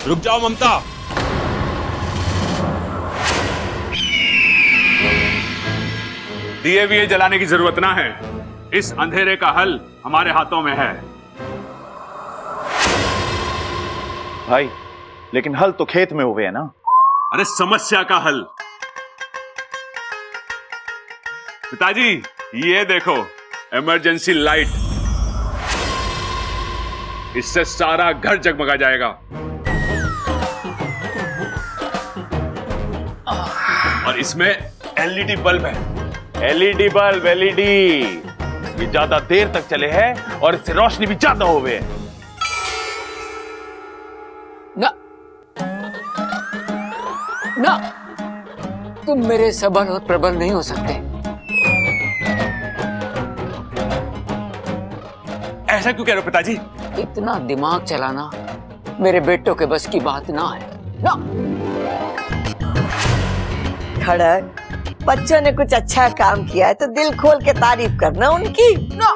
रुक जाओ ममता। दिए विए जलाने की जरूरत ना है, इस अंधेरे का हल हमारे हाथों में है। भाई लेकिन हल तो खेत में हुए है ना। अरे समस्या का हल। पिताजी ये देखो, इमरजेंसी लाइट, इससे सारा घर जगमगा जाएगा। और इसमें एलईडी बल्ब है। एलईडी बल्ब, एलईडी ये ज्यादा देर तक चले हैं और इससे रोशनी भी ज्यादा हो गए। ना ना, तुम मेरे सबल और प्रबल नहीं हो सकते। ऐसा क्यों कह रहे हो पिताजी? इतना दिमाग चलाना मेरे बेटों के बस की बात ना है ना। खड़क, बच्चों ने कुछ अच्छा काम किया है तो दिल खोल के तारीफ करना उनकी ना।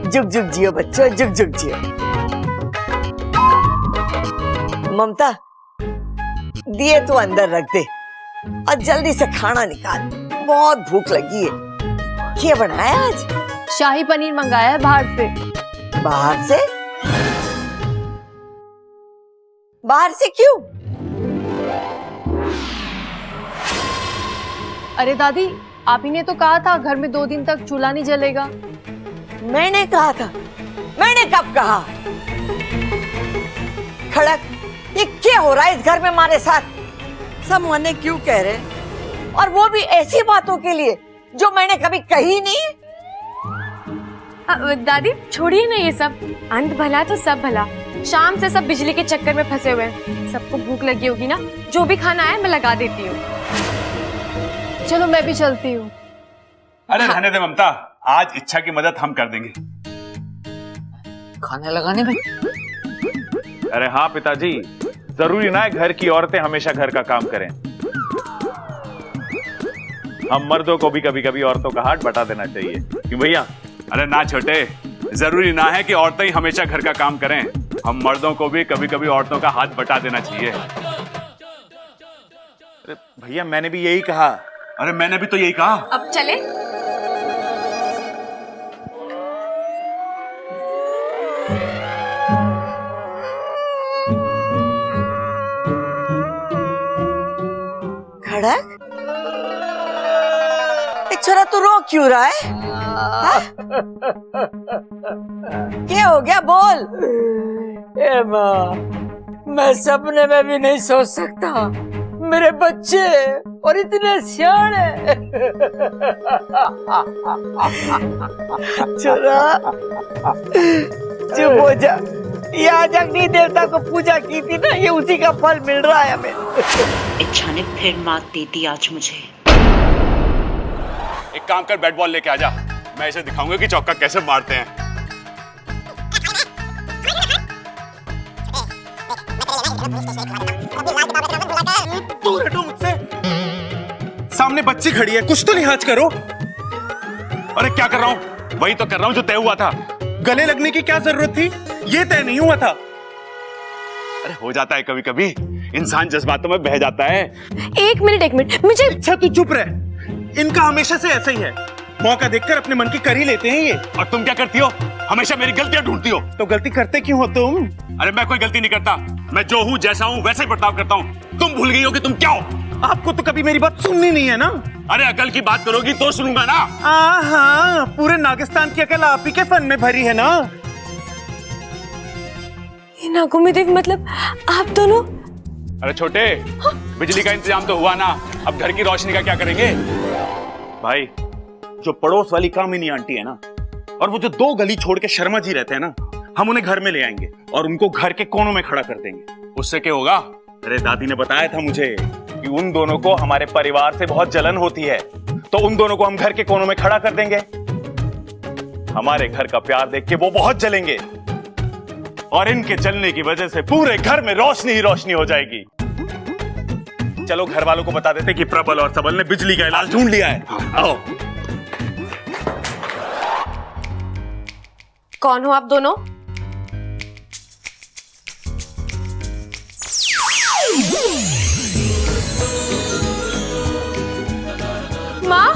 जुग जुग जियो बच्चों, जुग जुग जियो। ममता, दिए तो अंदर रख दे और जल्दी से खाना निकाल, बहुत भूख लगी है। क्या बनाया आज? शाही पनीर मंगाया है बाहर से। बाहर से? बाहर से क्यों? अरे दादी, आप ही ने तो कहा था घर में 2 दिन तक चूल्हा नहीं जलेगा। मैंने कहा था? मैंने कब कहा? खड़क, ये क्या हो रहा है इस घर में हमारे साथ? सब मने क्यों कह रहे हैं? और वो भी ऐसी बातों के लिए जो मैंने कभी कही नहीं। दादी छोड़िए ना ये सब, अंत भला तो सब भला। शाम से सब बिजली के चक्कर में फंसे हुए हैं। सबको भूख लगी होगी ना, जो भी खाना है मैं लगा देती हूँ। चलो मैं भी चलती हूँ। अरे रहने दे ममता, आज इच्छा की मदद हम कर देंगे। खाना लगाने में? अरे हाँ पिताजी, जरूरी ना है घर की औरतें हमेशा घर का काम करें। हम मर्दों को भी कभी कभी औरतों का हाथ बटा देना चाहिए, क्यों भैया? अरे ना छोटे, जरूरी ना है कि औरतें ही हमेशा घर का काम करें। हम मर्दों को भी कभी कभी औरतों का हाथ बटा देना चाहिए। अरे भैया मैंने भी यही कहा। अरे मैंने भी तो यही कहा। अब चले? खड़क, छोरा तू रो क्यों रहा है? क्या हो गया, बोल। ए माँ, मैं सपने में भी नहीं सोच सकता मेरे बच्चे और इतने सियाने। छोरा चुप हो जा, ये आज अग्नि देवता को पूजा की थी ना, ये उसी का फल मिल रहा है हमें। इच्छा ने फिर मात दे दी आज मुझे। एक काम कर, बैट बॉल लेके आजा, मैं इसे दिखाऊंगा कि चौका कैसे मारते हैं। दूर हटो मुझसे, सामने बच्ची खड़ी है, कुछ तो लिहाज करो। अरे क्या कर रहा हूँ? वही तो कर रहा हूँ जो तय हुआ था। गले लगने की क्या जरूरत थी? ये तय नहीं हुआ था। अरे हो जाता है कभी कभी, इंसान जज्बातों में बह जाता है। एक मिनट मुझे। अच्छा तू चुप रह, इनका हमेशा से ऐसा ही है, मौका देखकर अपने मन की कर ही लेते हैं ये। और तुम क्या करती हो? हमेशा मेरी गलतियां ढूंढती हो। तो गलती करते क्यों हो तुम? अरे मैं कोई गलती नहीं करता, मैं जो हूँ जैसा हूँ वैसे ही बर्ताव करता हूँ। तुम भूल गई हो कि तुम क्या हो। आपको तो कभी मेरी बात सुननी नहीं है ना। अरे अकल की बात करोगी तो सुनूंगा ना। हाँ, पूरे नागिस्तान की अकल आप ही के फन में भरी है ना। नागों में देवी मतलब आप दोनों? अरे छोटे, बिजली का इंतजाम तो हुआ ना, अब घर की रोशनी का क्या करेंगे? भाई, जो पड़ोस वाली कामिनी आंटी है ना, और वो जो 2 गली छोड़ के शर्मा जी रहते हैं ना, हम उन्हें घर में ले आएंगे और उनको घर के कोनों में खड़ा कर देंगे। उससे क्या होगा? अरे दादी ने बताया था मुझे कि उन दोनों को हमारे परिवार से बहुत जलन होती है, तो उन दोनों को हम घर के कोनों में खड़ा कर देंगे। हमारे घर का प्यार देख के वो बहुत जलेंगे और इनके जलने की वजह से पूरे घर में रोशनी ही रोशनी हो जाएगी। चलो घर वालों को बता देते कि प्रबल और सबल ने बिजली का इलाज ढूंढ लिया है। आओ। कौन हो आप दोनों? माँ,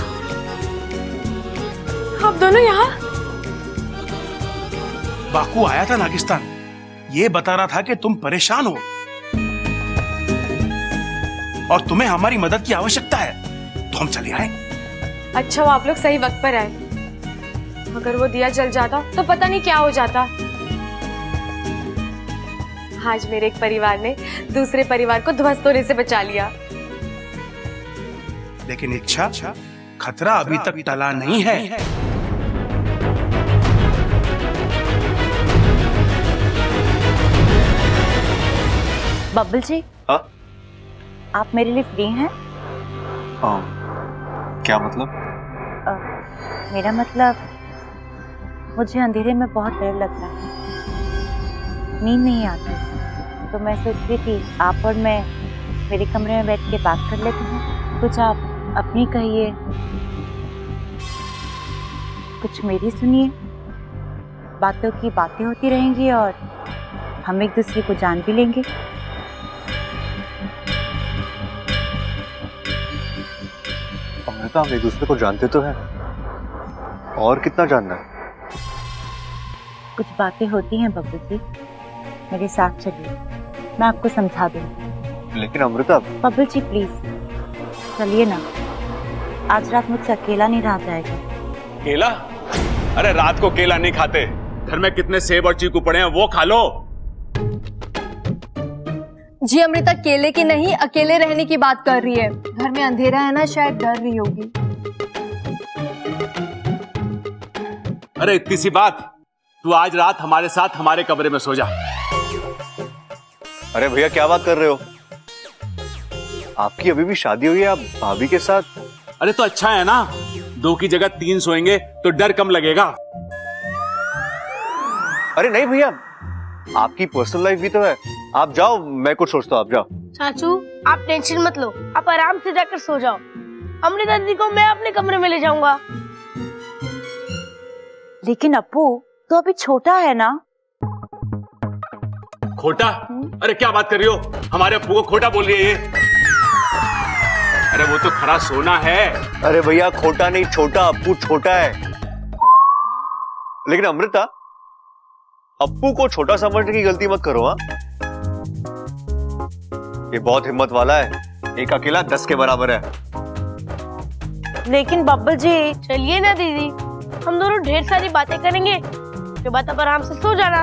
आप दोनों यहाँ? बाकू आया था नागिस्तान, ये बता रहा था कि तुम परेशान हो और तुम्हें हमारी मदद की आवश्यकता है, तो हम चले आए। अच्छा, वो आप लोग सही वक्त पर आए। अगर वो दिया जल जाता तो पता नहीं क्या हो जाता। आज मेरे एक परिवार ने दूसरे परिवार को ध्वस्त होने से बचा लिया। लेकिन इच्छा, खतरा अभी तक टला नहीं है। बब्बल जी, हाँ? आप मेरे लिए फ्री हैं? क्या मतलब? मेरा मतलब, मुझे अंधेरे में बहुत डर लग रहा है, नींद नहीं आती, तो मैं सोच रही थी आप और मैं मेरे कमरे में बैठ के बात कर लेते हैं। कुछ आप अपनी कहिए, कुछ मेरी सुनिए। बातों की बातें होती रहेंगी और हम एक दूसरे को जान भी लेंगे। अमृता, हम एक दूसरे को जानते तो हैं, और कितना जानना है? कुछ बातें होती हैं बब्बू जी, मेरे साथ चलिए, मैं आपको समझा दूंगी। लेकिन अमृता। बब्बू जी प्लीज चलिए ना, आज रात मुझसे अकेला नहीं रहा जाएगा। केला? अरे रात को केला नहीं खाते, घर में कितने सेब और चीकू पड़े हैं, वो खा लो। जी अमृता केले की नहीं, अकेले रहने की बात कर रही है। घर में अंधेरा है ना, शायद डर रही होगी। अरे इतनी सी बात, तू आज रात हमारे साथ हमारे कमरे में सो जा। अरे भैया, क्या बात कर रहे हो? आपकी अभी भी शादी हुई है, आप भाभी के साथ? अरे तो अच्छा है ना, 2 की जगह 3 सोएंगे तो डर कम लगेगा। अरे नहीं भैया, आपकी पर्सनल लाइफ भी तो है, आप जाओ, मैं कुछ सोचता हूँ, आप जाओ। चाचू आप टेंशन मत लो, आप आराम से जाकर सो जाओ। अमृता दीदी को मैं अपने कमरे में ले जाऊंगा। लेकिन अप्पू तो अभी छोटा है ना। खोटा? अरे क्या बात कर रही हो, हमारे अप्पू को खोटा बोल रही है ये? अरे वो तो खरा सोना है। अरे भैया, खोटा नहीं, छोटा, अप्पू छोटा है। लेकिन अमृता, अप्पू को छोटा समझने की गलती मत करो। हाँ, ये बहुत हिम्मत वाला है, एक अकेला 10 के बराबर है। लेकिन बब्बल जी। चलिए ना दीदी, हम दोनों ढेर सारी बातें करेंगे, उसके बाद आप आराम से सो जाना।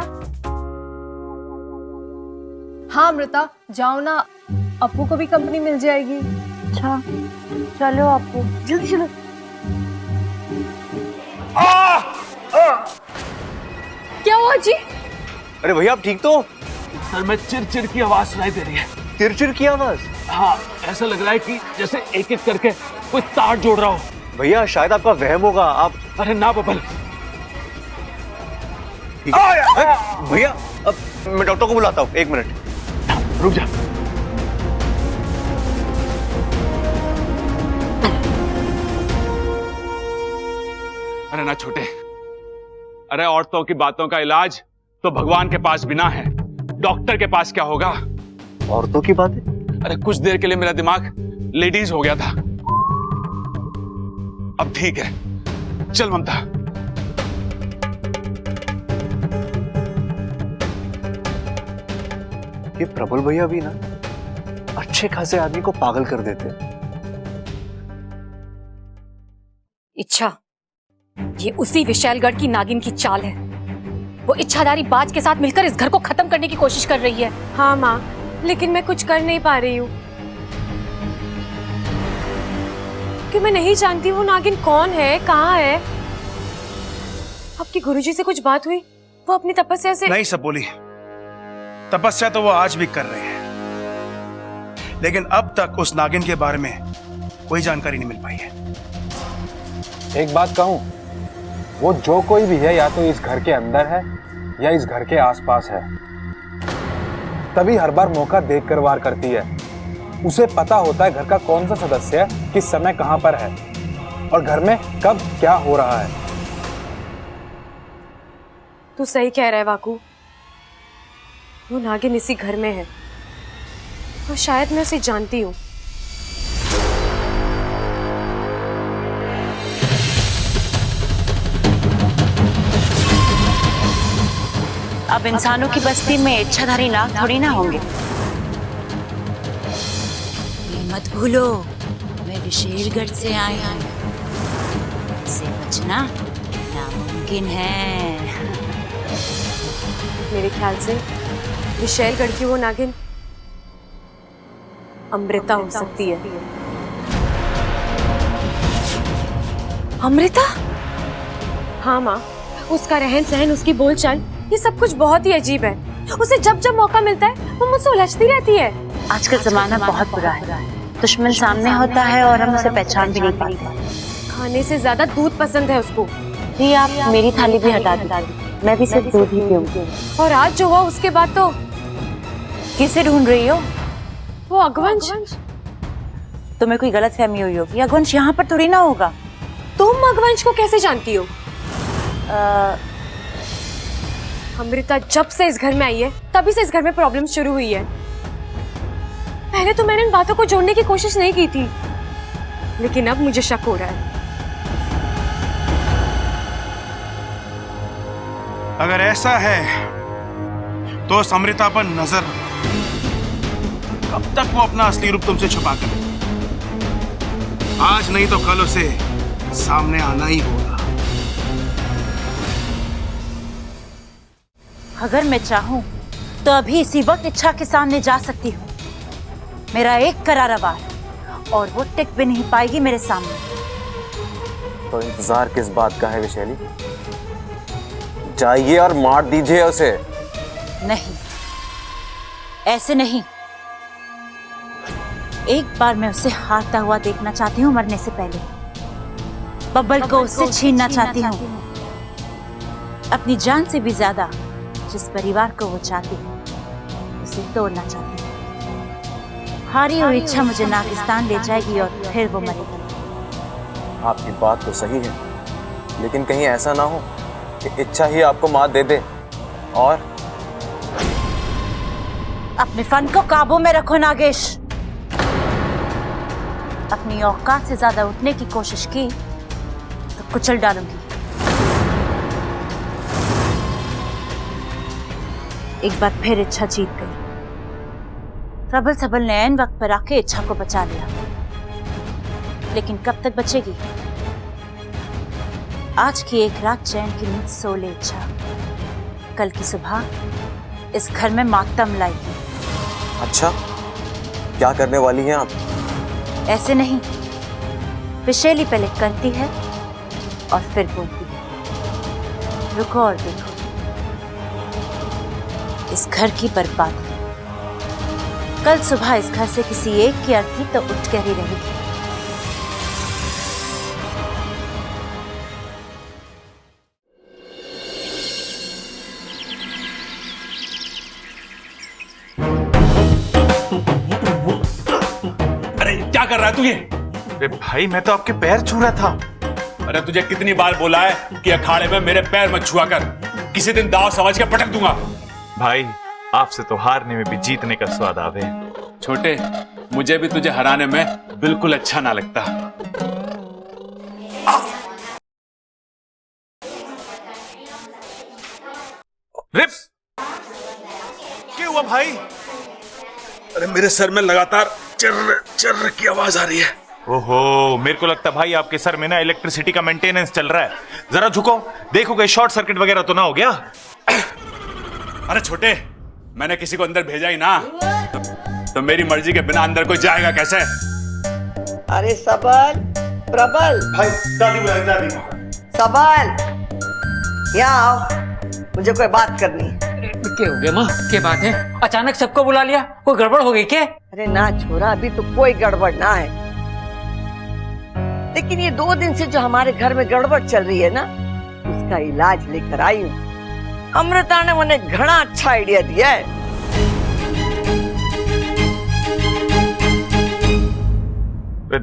हाँ अमृता जाओ ना, अप्पू को भी कंपनी मिल जाएगी। अच्छा चलो अप्पू, जल्दी चलो। क्या हुआ जी? अरे भैया, आप ठीक तो? सर में चिर की आवाज सुनाई दे रही है। चिरचिर की आवाज? हाँ, ऐसा लग रहा है कि जैसे एक एक करके कोई तार जोड़ रहा हो। भैया शायद आपका वहम होगा, आप। अरे ना बबल। भैया अब मैं डॉक्टर को बुलाता हूँ, 1 मिनट रुक जा। अरे ना छोटे, अरे औरतों की बातों का इलाज तो भगवान के पास बिना है, डॉक्टर के पास क्या होगा? औरतों की बातें? अरे कुछ देर के लिए मेरा दिमाग लेडीज हो गया था, अब ठीक है। चल ममता। ये प्रबल भैया भी ना अच्छे खासे आदमी को पागल कर देते। इच्छा, ये उसी विशालगढ़ की नागिन की चाल है। वो इच्छाधारी बाज के साथ मिलकर इस घर को खत्म करने की कोशिश कर रही है। हाँ माँ, लेकिन मैं कुछ कर नहीं पा रही हूँ कि मैं नहीं जानती वो नागिन कौन है, कहाँ है। आपके गुरुजी से कुछ बात हुई? वो अपनी तपस्या से नहीं सब बोली, तपस्या तो वो आज भी कर रहे हैं, लेकिन अब तक उस नागिन के बारे में कोई जानकारी नहीं मिल पाई है। एक बात कहूं, वो जो कोई भी है या तो इस घर के अंदर है या इस घर के आसपास है, तभी हर बार मौका देखकर वार करती है। उसे पता होता है घर का कौन सा सदस्य किस समय कहां पर है और घर में कब क्या हो रहा है। तू सही कह रहा है वाकू, वो नागिन इसी घर में है। और शायद मैं उसे जानती हूँ। अब इंसानों की बस्ती में इच्छाधारी नाग थोड़ी ना होंगे। ये मत भूलो, मैं विशेषगढ़ से आई हूँ, इससे बचना नामुमकिन है। मेरे ख्याल से विशैलगढ़ की वो नागिन अमृता हो सकती है। अमृता? हाँ माँ, उसका रहन सहन, उसकी बोलचाल, ये सब कुछ बहुत ही अजीब है। उसे जब जब मौका मिलता है वो मुझसे उलझती रहती है। आजकल जमाना बहुत बुरा है, दुश्मन सामने होता है और हम उसे पहचान भी नहीं पाते। खाने से ज्यादा दूध पसंद है उसको। जी आप मेरी थाली भी हटा दीजिए, मैं भी सिर्फ दूध ही पीऊंगी। और आज जो हुआ उसके बाद तो। किसे ढूंढ रही हो? वो अगवंश। तुम्हें कोई गलतफहमी हुई होगी, अगवंश यहाँ पर थोड़ी ना होगा। तुम अगवंश को कैसे जानती हो? अमृता जब से इस घर में आई है तभी से इस घर में प्रॉब्लम शुरू हुई है। पहले तो मैंने इन बातों को जोड़ने की कोशिश नहीं की थी, लेकिन अब मुझे शक हो रहा है। अगर ऐसा है तो उस अमृता पर नजर रखो। कब तक वो अपना असली रूप तुमसे छुपा कर रखेगी? आज नहीं तो कल उसे सामने आना ही होगा। अगर मैं चाहूं तो अभी इसी वक्त इच्छा के सामने जा सकती हूँ। मेरा एक करारा वार और वो टिक भी नहीं पाएगी मेरे सामने। तो इंतजार किस बात का है विशैली? जाइए और मार दीजिए उसे। नहीं, ऐसे नहीं। एक बार मैं उसे हारता हुआ देखना चाहती हूँ, मरने से पहले। बब्बल को उससे छीनना चाहती हूँ, अपनी जान से भी ज्यादा। जिस परिवार को वो चाहती है उसे तोड़ना चाहती है। हारी हुई इच्छा मुझे नागिस्तान ले जाएगी और फिर वो मरेगी। आपकी बात तो सही है, लेकिन कहीं ऐसा ना हो कि इच्छा ही आपको मात दे दे। और अपने फन को काबू में रखो नागेश। अपनी औकात से ज्यादा उठने की कोशिश की तो कुचल डालूंगी। एक बार फिर इच्छा जीत गई। प्रबल सबल ने ऐन वक्त पर आके इच्छा को बचा लिया, लेकिन कब तक बचेगी? आज की एक रात चैन की नींद सो ले इच्छा, कल की सुबह इस घर में मातम लाएगी। अच्छा, क्या करने वाली हैं आप? ऐसे नहीं, विशैली पहले करती है और फिर बोलती है। रुको और देखो इस घर की बर्बादी। कल सुबह इस घर से किसी एक की अर्थी तो उठ कर ही रहेगी। अरे क्या कर रहा है तू ये? अरे भाई, मैं तो आपके पैर छू रहा था। अरे तुझे कितनी बार बोला है कि अखाड़े में मेरे पैर मत छुआ कर, किसी दिन दाव समझ के पटक दूंगा। भाई, आपसे तो हारने में भी जीतने का स्वाद आवे। छोटे, मुझे भी तुझे हराने में बिल्कुल अच्छा ना लगता। रिप, क्या हुआ भाई? अरे मेरे सर में लगातार चर्र चर्र की आवाज आ रही है। ओहो, मेरे को लगता भाई आपके सर में ना इलेक्ट्रिसिटी का मेंटेनेंस चल रहा है। जरा झुको, देखो कहीं शॉर्ट सर्किट वगैरह तो ना हो गया। अरे छोटे, मैंने किसी को अंदर भेजा ही ना, तो मेरी मर्जी के बिना अंदर कोई जाएगा कैसे? अरे सबल, प्रबल, भाई दादी बुला रही, दादी। सबल, यहाँ आओ, मुझे कोई बात करनी है। क्या हो गया माँ? क्या बात है? अचानक सबको बुला लिया, कोई गड़बड़ हो गई क्या? अरे ना छोरा, अभी तो कोई गड़बड़ ना है, लेकिन ये 2 दिन से जो हमारे घर में गड़बड़ चल रही है ना, उसका इलाज लेकर आई हूँ। अमृता ने मुझे घना अच्छा आइडिया दिया है।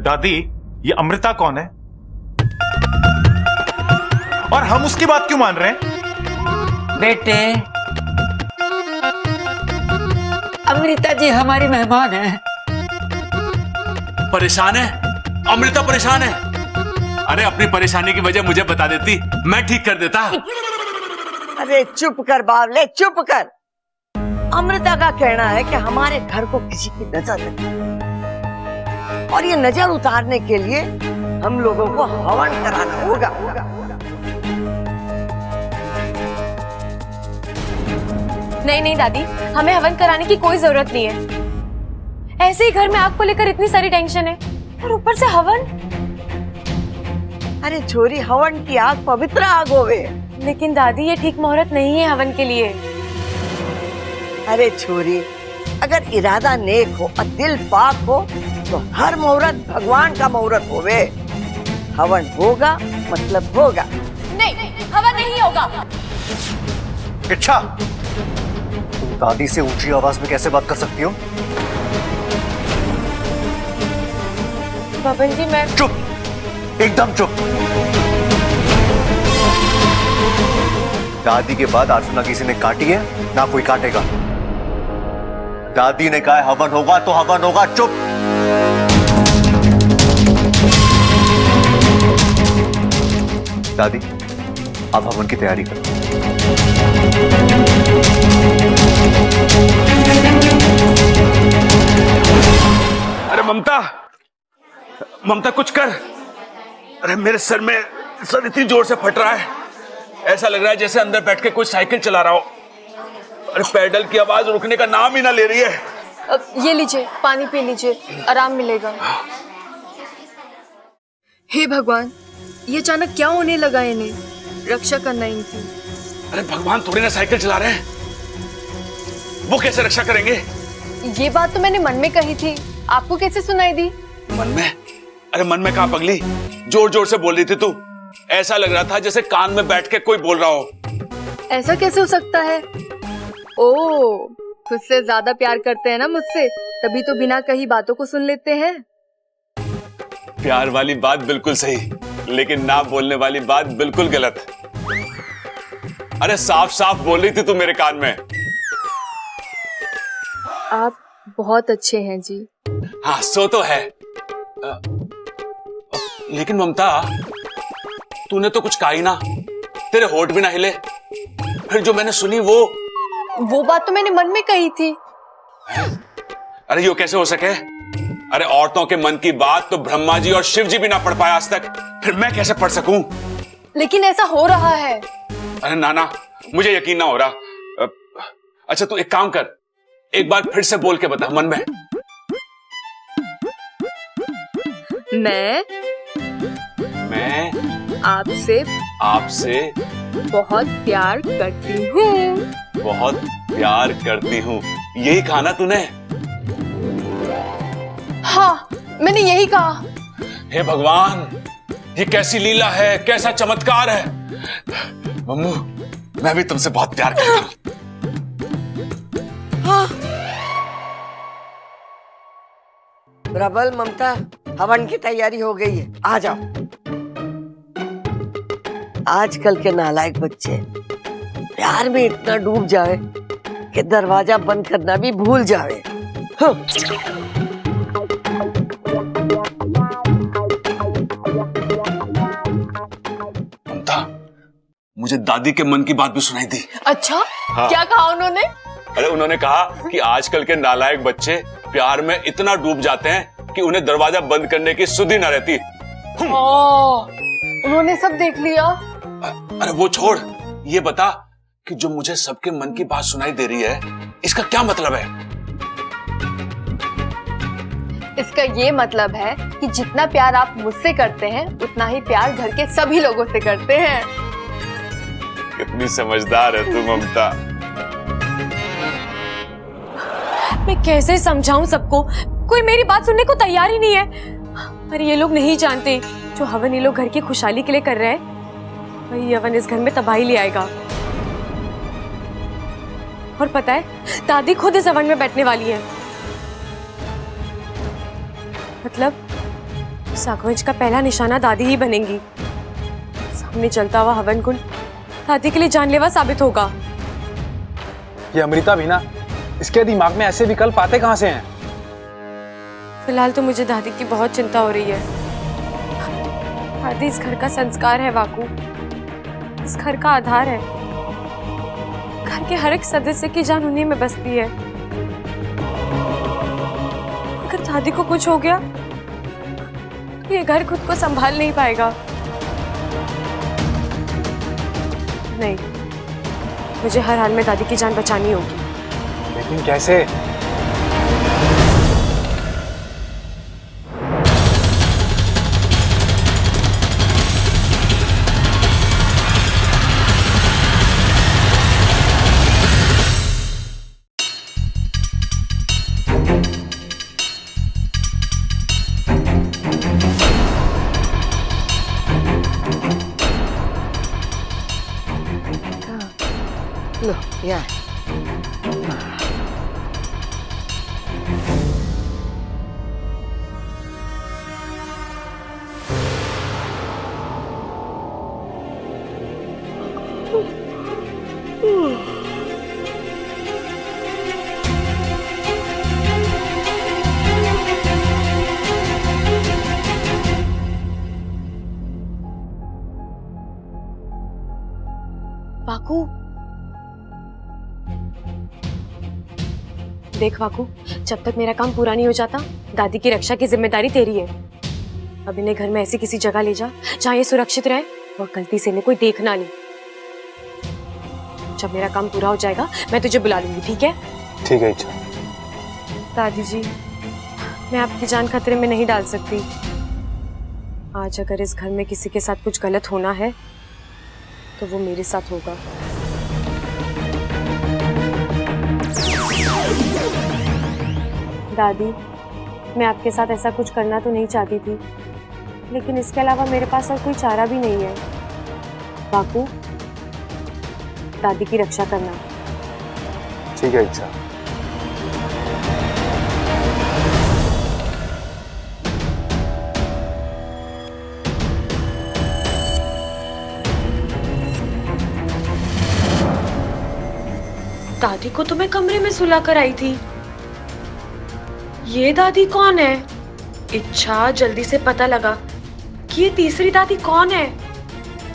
दादी, ये अमृता कौन है और हम उसकी बात क्यों मान रहे हैं? बेटे, अमृता जी हमारी मेहमान है। परेशान है? अमृता परेशान है? अरे अपनी परेशानी की वजह मुझे बता देती, मैं ठीक कर देता। अरे चुप कर बावले, चुप कर। अमृता का कहना है कि हमारे घर को किसी की नजर लगी और ये नजर उतारने के लिए हम लोगों को हवन कराना होगा। नहीं नहीं दादी, हमें हवन कराने की कोई जरूरत नहीं है। ऐसे ही घर में आग को लेकर इतनी सारी टेंशन है और ऊपर से हवन। अरे छोरी, हवन की आग पवित्र आग होवे। लेकिन दादी ये ठीक मुहूर्त नहीं है हवन के लिए। अरे छोरी, अगर इरादा नेक हो और दिल पाक हो तो हर मुहूर्त भगवान का मुहूर्त होवे। हवन होगा मतलब होगा। नहीं, हवन नहीं होगा। इच्छा, तुम दादी से ऊंची आवाज में कैसे बात कर सकती हो? बबन जी मैं चुप, एकदम चुप। दादी के बाद आरसू ना किसी ने काटी है ना कोई काटेगा। दादी ने कहा है हवन होगा तो हवन होगा। चुप। दादी, आप हवन की तैयारी करो। अरे ममता, ममता कुछ कर। अरे मेरे सर इतनी जोर से फट रहा है, ऐसा लग रहा है जैसे अंदर बैठ के कोई साइकिल चला रहा हो। अरे पेडल की आवाज रुकने का नाम ही ना ले रही है। अब ये लीजिए, पानी पी लीजिए, आराम मिलेगा। हे भगवान, ये अचानक क्या होने लगा इन्हें? रक्षा करना इनकी। अरे भगवान थोड़ी ना साइकिल चला रहे हैं, वो कैसे रक्षा करेंगे? ये बात तो मैंने मन में कही थी, आपको कैसे सुनाई दी? मन में? अरे मन में कहाँ पगली, जोर जोर से बोल रही थी तू। ऐसा लग रहा था जैसे कान में बैठ के कोई बोल रहा हो। ऐसा कैसे हो सकता है? ओ, खुद से ज्यादा प्यार करते हैं ना मुझसे, तभी तो बिना कही बातों को सुन लेते हैं। प्यार वाली बात बिल्कुल सही, लेकिन ना बोलने वाली बात बिल्कुल गलत। अरे साफ साफ बोल रही थी तू मेरे कान में। आप बहुत अच्छे हैं जी। हाँ सो तो है। लेकिन ममता, तूने तो कुछ कहा ही ना, तेरे होठ भी ना हिले। फिर जो मैंने सुनी वो बात तो मैंने मन में कही थी। अरे यो कैसे हो सके? अरे औरतों के मन की बात तो ब्रह्मा जी और शिव जी भी ना पढ़ पाए आज तक, फिर मैं कैसे पढ़ सकूं? लेकिन ऐसा हो रहा है। अरे नाना, मुझे यकीन ना हो रहा। अच्छा तू एक काम कर, एक बार फिर से बोल के बता मन में। मैं आपसे बहुत प्यार करती हूँ। बहुत प्यार करती हूँ, यही कहा ना तूने? हाँ, मैंने यही कहा। हे भगवान, ये कैसी लीला है, कैसा चमत्कार है। मम्मू, मैं भी तुमसे बहुत प्यार करता हूँ। हाँ। प्रबल, ममता, हवन की तैयारी हो गई है, आ जाओ। आजकल के नालायक बच्चे प्यार में इतना डूब जाए कि दरवाजा बंद करना भी भूल जाए। हाँ। ममता, मुझे दादी के मन की बात भी सुनाई दी। अच्छा, हाँ। क्या कहा उन्होंने? अरे उन्होंने कहा कि आजकल के नालायक बच्चे प्यार में इतना डूब जाते हैं कि उन्हें दरवाजा बंद करने की सुध ही ना रहती। उन्होंने सब देख लिया। अरे वो छोड़, ये बता कि जो मुझे सबके मन की बात सुनाई दे रही है, इसका क्या मतलब है? इसका ये मतलब है कि जितना प्यार आप मुझसे करते हैं, उतना ही प्यार घर के सभी लोगों से करते हैं। कितनी समझदार है तू ममता। मैं कैसे समझाऊं सबको, कोई मेरी बात सुनने को तैयार ही नहीं है। पर ये लोग नहीं जानते, जो हवन ये लोग घर की खुशहाली के लिए कर रहे हैं, वही हवन इस घर में तबाही ले आएगा। और पता है, दादी खुद इस हवन में बैठने वाली है। मतलब सागवंश का पहला निशाना दादी ही बनेंगी। सामने चलता हुआ हवन कुंड दादी के लिए जानलेवा साबित होगा। ये अमृता भी ना इसके दिमाग में ऐसे विकल्प आते कहाँ से हैं? फिलहाल तो मुझे दादी की बहुत चिंता हो रही है। दादी इस घर का संस्कार है वाकू, इस घर का आधार है। घर के हर एक सदस्य की जान उन्हीं में बसती है। अगर दादी को कुछ हो गया तो ये घर खुद को संभाल नहीं पाएगा। नहीं, मुझे हर हाल में दादी की जान बचानी होगी। लेकिन कैसे? लो यार, वाकू, देख वाकू, जब तक मेरा काम पूरा नहीं हो जाता दादी की रक्षा की जिम्मेदारी तेरी है। अब इन्हें घर में ऐसी किसी जगह ले जा जहाँ ये सुरक्षित रहे और गलती से इन्हें कोई देख ना ले। जब मेरा काम पूरा हो जाएगा मैं तुझे बुला लूंगी, ठीक है? ठीक है इच्छा। दादी जी, मैं आपकी जान खतरे में नहीं डाल सकती। आज अगर इस घर में किसी के साथ कुछ गलत होना है तो वो मेरे साथ होगा। दादी, मैं आपके साथ ऐसा कुछ करना तो नहीं चाहती थी, लेकिन इसके अलावा मेरे पास और कोई चारा भी नहीं है। बापू, दादी की रक्षा करना। ठीक है इच्छा। दादी को तो मैं कमरे में सुला कर आई थी। ये दादी कौन है? इच्छा, जल्दी से पता लगा कि ये तीसरी दादी कौन है।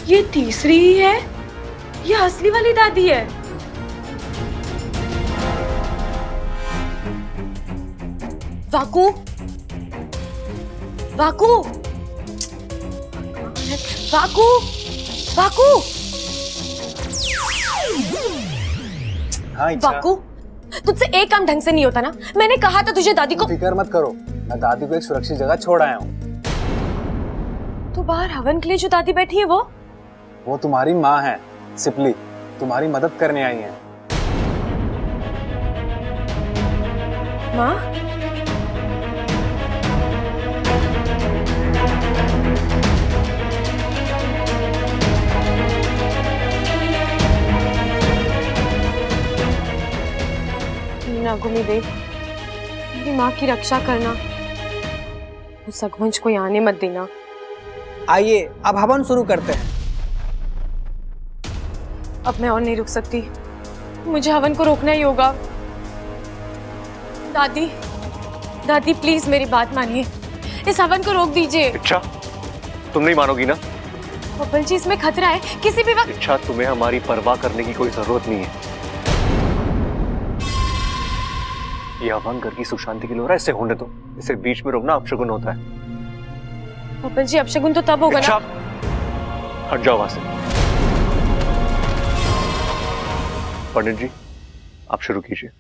ये तीसरी ही है, ये असली वाली दादी है। वाकू, वाकू, वाकू, वाकू, हाँ इच्छा। वाकू, तुझसे एक काम ढंग से नहीं होता ना। मैंने कहा था तुझे दादी को। फिक्र मत करो, मैं दादी को एक सुरक्षित जगह छोड़ आया हूँ। तो बाहर हवन के लिए जो दादी बैठी है वो तुम्हारी माँ है सिपली, तुम्हारी मदद करने आई है। माँ? नागुमी देव, मेरी माँ की रक्षा करना, उस अगवंश को यहाँ आने मत देना। आइए अब हवन शुरू करते हैं। अब मैं और नहीं रुक सकती, मुझे हवन को रोकना ही होगा। दादी, दादी प्लीज मेरी बात मानिए, इस हवन को रोक दीजिए। इच्छा, तुम नहीं मानोगी ना? बब्बल जी, इसमें खतरा है, किसी भी वक्त। इच्छा, तुम्हें हमारी परवाह करने की कोई जरूरत नहीं है। ये हवन घर की सुख शांति के लिए हो रहा है, इसे होने दो। इसे बीच में रोकना अपशगुन होता है। बब्बल जी, अपशगुन तो तब होगा ना। हट जाओ वहां से। पंडित जी, आप शुरू कीजिए।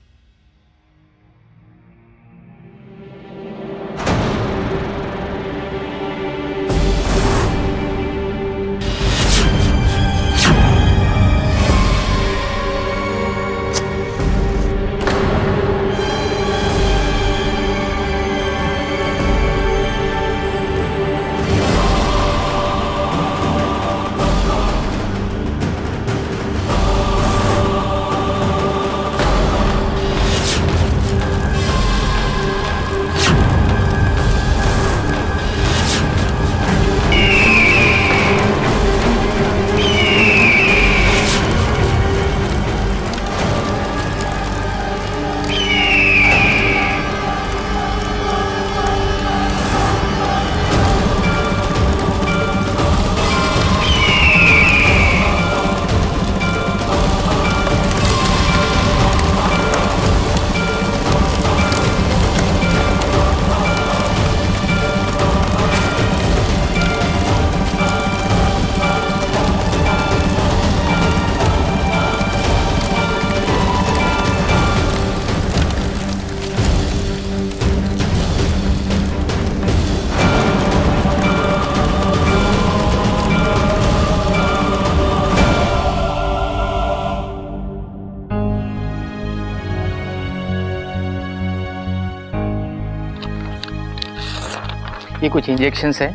कुछ इंजेक्शंस है,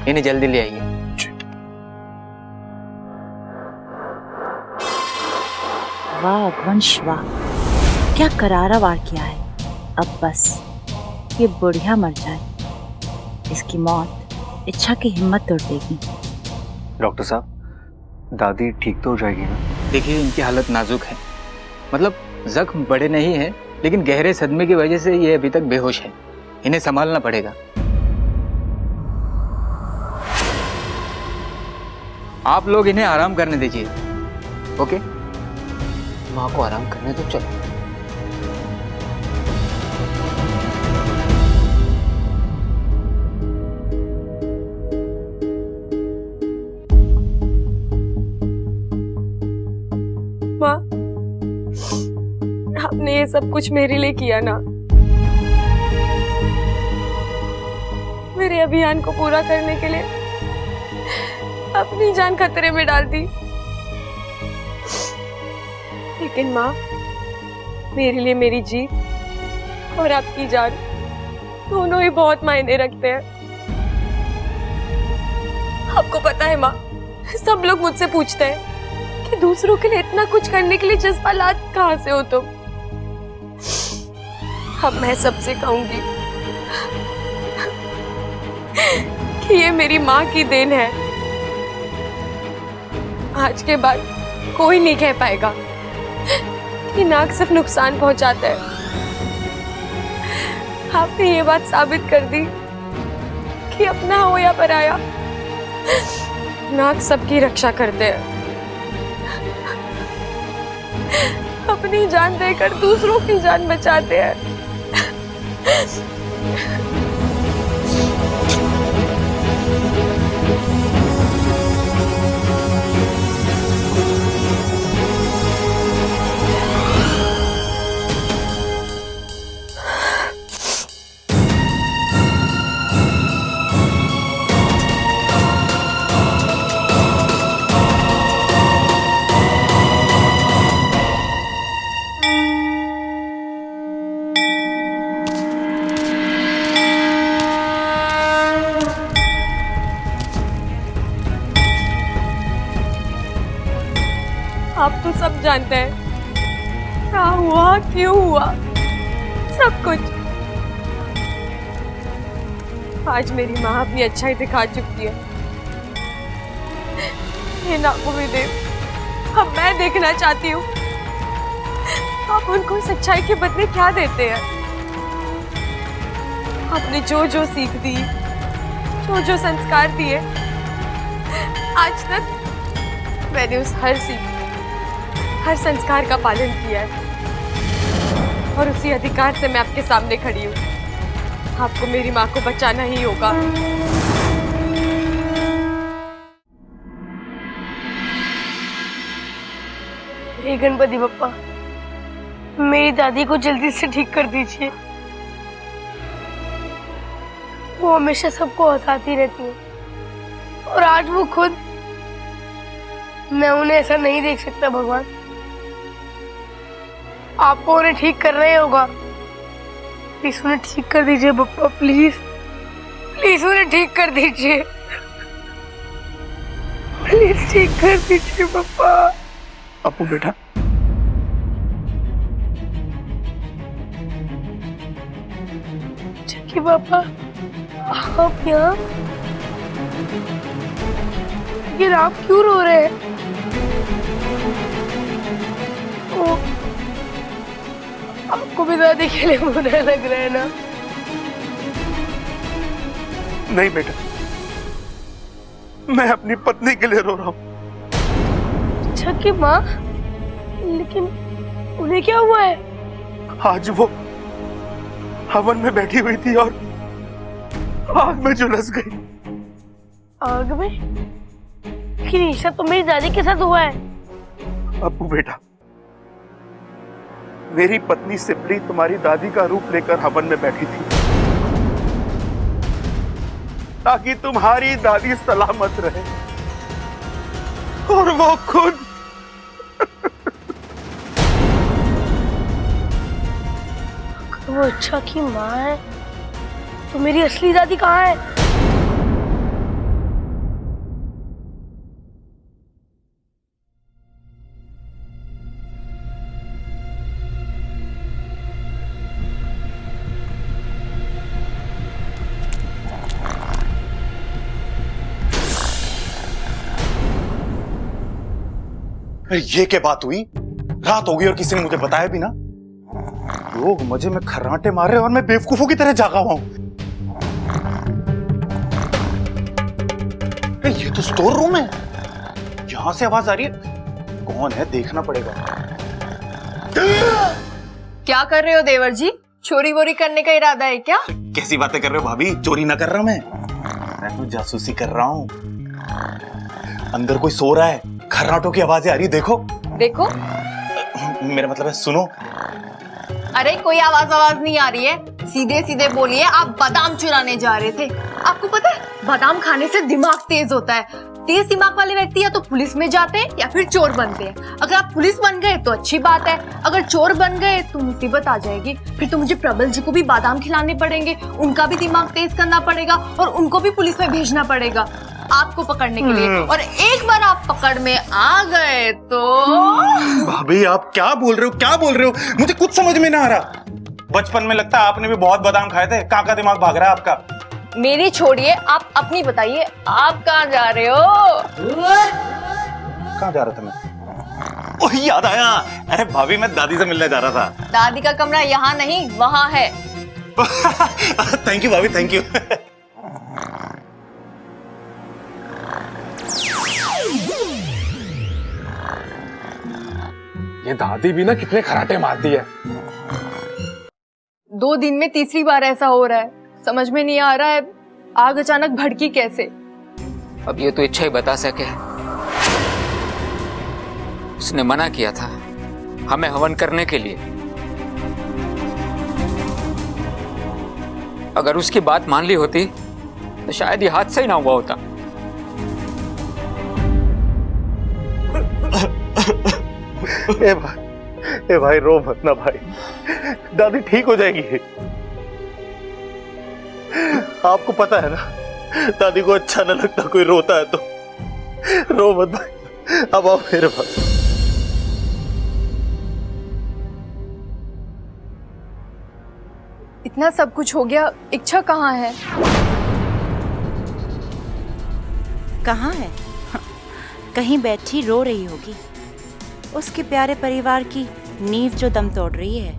इन्हें जल्दी ले आइए। वाह अग्वंश वाह, क्या करारा वार किया है। अब बस ये बुढ़िया मर जाए, इसकी मौत इच्छा की हिम्मत तोड़ देगी। डॉक्टर साहब, दादी ठीक तो हो जाएगी ना? देखिए इनकी हालत नाजुक है, मतलब जख्म बड़े नहीं है, लेकिन गहरे सदमे की वजह से ये अभी तक बेहोश है। इन्हें संभालना पड़ेगा। आप लोग इन्हें आराम करने दीजिए, ओके? माँ को आराम करने दो, चलो। माँ, आपने ये सब कुछ मेरे लिए किया ना। मेरे अभियान को पूरा करने के लिए अपनी जान खतरे में डाल दी। लेकिन माँ, मेरे लिए मेरी जीत और आपकी जान दोनों ही बहुत मायने रखते हैं। आपको पता है माँ, सब लोग मुझसे पूछते हैं कि दूसरों के लिए इतना कुछ करने के लिए जज्बात कहाँ से हो तुम? अब मैं सबसे कहूंगी कि ये मेरी माँ की देन है। आज के बाद कोई नहीं कह पाएगा कि नाक सिर्फ नुकसान पहुंचाता है। आपने ये बात साबित कर दी कि अपना हो या पराया, नाक सबकी रक्षा करते हैं। अपनी जान देकर दूसरों की जान बचाते हैं। आप तो सब जानते हैं क्या हुआ, क्यों हुआ, सब कुछ। आज मेरी माँ अपनी अच्छाई दिखा चुकी है। ये नागोविदेव, अब मैं देखना चाहती हूँ आप उनको सच्चाई के बदले क्या देते हैं। आपने जो जो सीख दी, जो जो संस्कार दिए, आज तक मैंने उस हर संस्कार का पालन किया है और उसी अधिकार से मैं आपके सामने खड़ी हूँ। आपको मेरी माँ को बचाना ही होगा। हे गणपति बप्पा, मेरी दादी को जल्दी से ठीक कर दीजिए। वो हमेशा सबको हंसाती रहती है और आज वो खुद, मैं उन्हें ऐसा नहीं देख सकता। भगवान, आपको उन्हें ठीक करना ही होगा। प्लीज उन्हें ठीक कर दीजिए बप्पा, प्लीज प्लीज उन्हें ठीक कर दीजिए, प्लीज ठीक कर दीजिए बप्पा। अपू बेटा, चकी पापा, आप यहाँ? लेकिन आप क्यों रो रहे हैं? आपको भी दादी के लिए बुरा लग रहा है ना? नहीं बेटा, मैं अपनी पत्नी के लिए रो रहा हूँ। अच्छा की माँ, लेकिन उन्हें क्या हुआ है? आज वो हवन में बैठी हुई थी और आग में झुलस गई। आग में? लेकिन ईशा तो मेरी दादी के साथ हुआ है। अप्पू बेटा, मेरी पत्नी सिपली तुम्हारी दादी का रूप लेकर हवन में बैठी थी ताकि तुम्हारी दादी सलामत रहे, और वो खुद वो अच्छा की माँ है तो मेरी असली दादी कहाँ है? अरे ये क्या बात हुई? रात हो गई और किसी ने मुझे बताया भी ना। लोग मुझे में खर्राटे मार रहे और मैं बेवकूफों की तरह जागा हुआ हूं। ये तो स्टोर रूम है, यहां से आवाज आ रही है। कौन है देखना पड़ेगा। क्या कर रहे हो देवर जी? चोरी वोरी करने का इरादा है क्या? कैसी बातें कर रहे हो भाभी? चोरी ना कर रहा मैं तो जासूसी कर रहा हूं। अंदर कोई सो रहा है, खर्राटों की आवाजें आ रही, देखो। देखो मेरा मतलब है सुनो। अरे कोई आवाज नहीं आ रही है, सीधे सीधे बोलिए। आप बादाम चुराने जा रहे थे। आपको पता है बादाम खाने से दिमाग तेज होता है। तेज दिमाग वाले व्यक्ति या तो पुलिस में जाते हैं या फिर चोर बनते हैं। अगर आप पुलिस बन गए तो अच्छी बात है, अगर चोर बन गए तो मुसीबत आ जाएगी। फिर तो मुझे प्रबल जी को भी बादाम खिलाने पड़ेंगे, उनका भी दिमाग तेज करना पड़ेगा और उनको भी पुलिस में भेजना पड़ेगा आपको पकड़ने के लिए। और एक बार आप पकड़ में आ गए तो भाभी आप क्या बोल रहे हो? मुझे कुछ समझ में ना आ रहा। बचपन में लगता है आपने भी बहुत बादाम खाए थे। कहाँ का दिमाग भाग रहा है आपका? मेरी छोड़िए, आप अपनी बताइए, आप कहाँ जा रहे हो? कहाँ जा रहा था मैं? ओह याद आया, अरे भाभी मैं दादी से मिलने जा रहा था। दादी का कमरा यहाँ नहीं वहाँ है। थैंक यू भाभी, थैंक यू। ये दादी भी ना कितने खराटे मारती है। 2 दिन में तीसरी बार ऐसा हो रहा है, समझ में नहीं आ रहा है आग अचानक भड़की कैसे। अब ये तो इच्छा ही बता सके। उसने मना किया था हमें हवन करने के लिए। अगर उसकी बात मान ली होती तो शायद ये हादसा ही ना हुआ होता। ए भाई रो मत ना भाई, दादी ठीक हो जाएगी। आपको पता है ना दादी को अच्छा ना लगता कोई रोता है तो। रो मत भाई, अब आओ मेरे पास। इतना सब कुछ हो गया, इच्छा कहाँ है? कहाँ है? कहीं बैठी रो रही होगी। उसके प्यारे परिवार की नींव जो दम तोड़ रही है।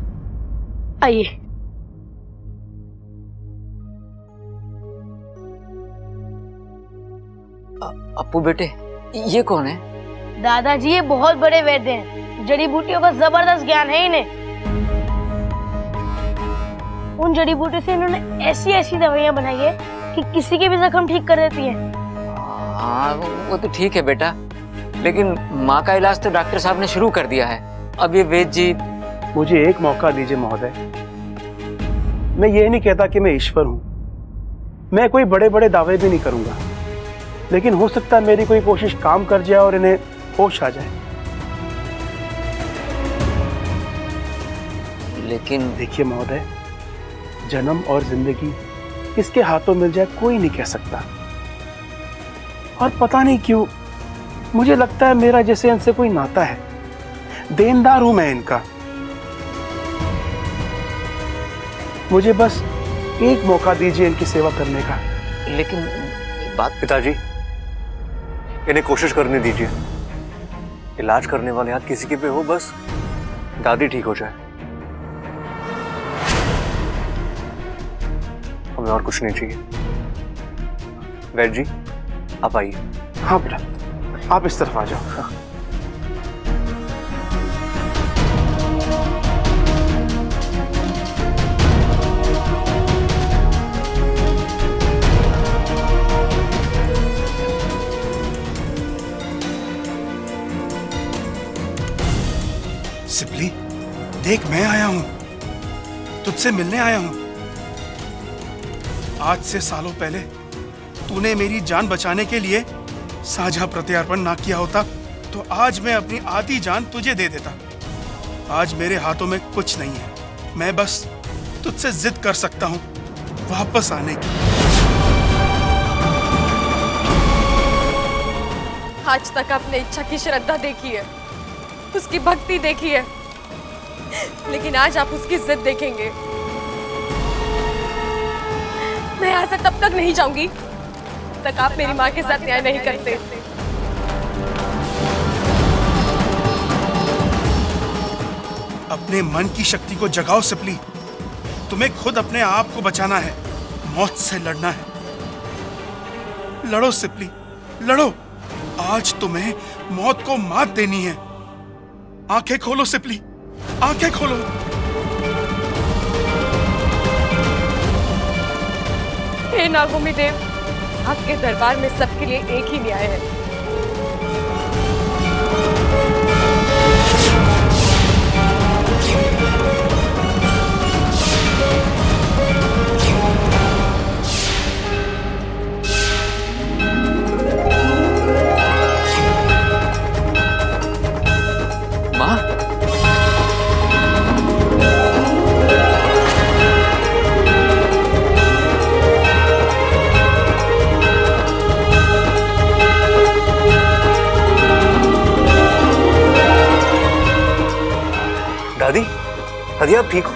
आइए। अप्पू बेटे, ये कौन है? दादाजी ये बहुत बड़े वैद्य हैं, जड़ी बूटियों का जबरदस्त ज्ञान है इन्हें। उन जड़ी बूटी से इन्होंने ऐसी ऐसी दवाइयां बनाई है कि किसी के भी जख्म ठीक कर देती है। हाँ वो तो ठीक है बेटा, लेकिन माँ का इलाज तो डॉक्टर साहब ने शुरू कर दिया है। अब ये वैद्य जी। मुझे एक मौका दीजिए महोदय। मैं ये नहीं कहता कि मैं ईश्वर हूं, मैं कोई बड़े बड़े दावे भी नहीं करूंगा, लेकिन हो सकता है मेरी कोई कोशिश काम कर जाए और इन्हें होश आ जाए। लेकिन देखिए महोदय, जन्म और जिंदगी किसके हाथों मिल जाए कोई नहीं कह सकता। और पता नहीं क्यों मुझे लगता है मेरा जैसे इनसे कोई नाता है, देनदार हूं मैं इनका। मुझे बस एक मौका दीजिए इनकी सेवा करने का। लेकिन बात पिताजी, इन्हें कोशिश करने दीजिए। इलाज करने वाले हाथ किसी के पे हो, बस दादी ठीक हो जाए। हमें और कुछ नहीं चाहिए। वैद्य जी आप आइए। हाँ बेटा, आप इस तरफ आ जाओ। हाँ। सिपली, देख मैं आया हूं, तुझसे मिलने आया हूं। आज से सालों पहले तूने मेरी जान बचाने के लिए साझा प्रत्यार्पण ना किया होता तो आज मैं अपनी आधी जान तुझे दे देता। आज मेरे हाथों में कुछ नहीं है, मैं बस तुझसे जिद कर सकता हूं वापस आने की। आज तक आपने इच्छा की श्रद्धा देखी है, उसकी भक्ति देखी है, लेकिन आज आप उसकी जिद देखेंगे। मैं यहाँ से तब तक नहीं जाऊंगी तक आप मेरी माँ के साथ न्याय नहीं करते। अपने मन की शक्ति को जगाओ सिपली। तुम्हें खुद अपने आप को बचाना है, मौत से लड़ना है। लड़ो सिपली, लड़ो। आज तुम्हें मौत को मात देनी है। आंखें खोलो सिपली, आंखें खोलो। हे नागोमी देव, आपके दरबार में सबके लिए एक ही न्याय है। दादी, दादी आप ठीक हो?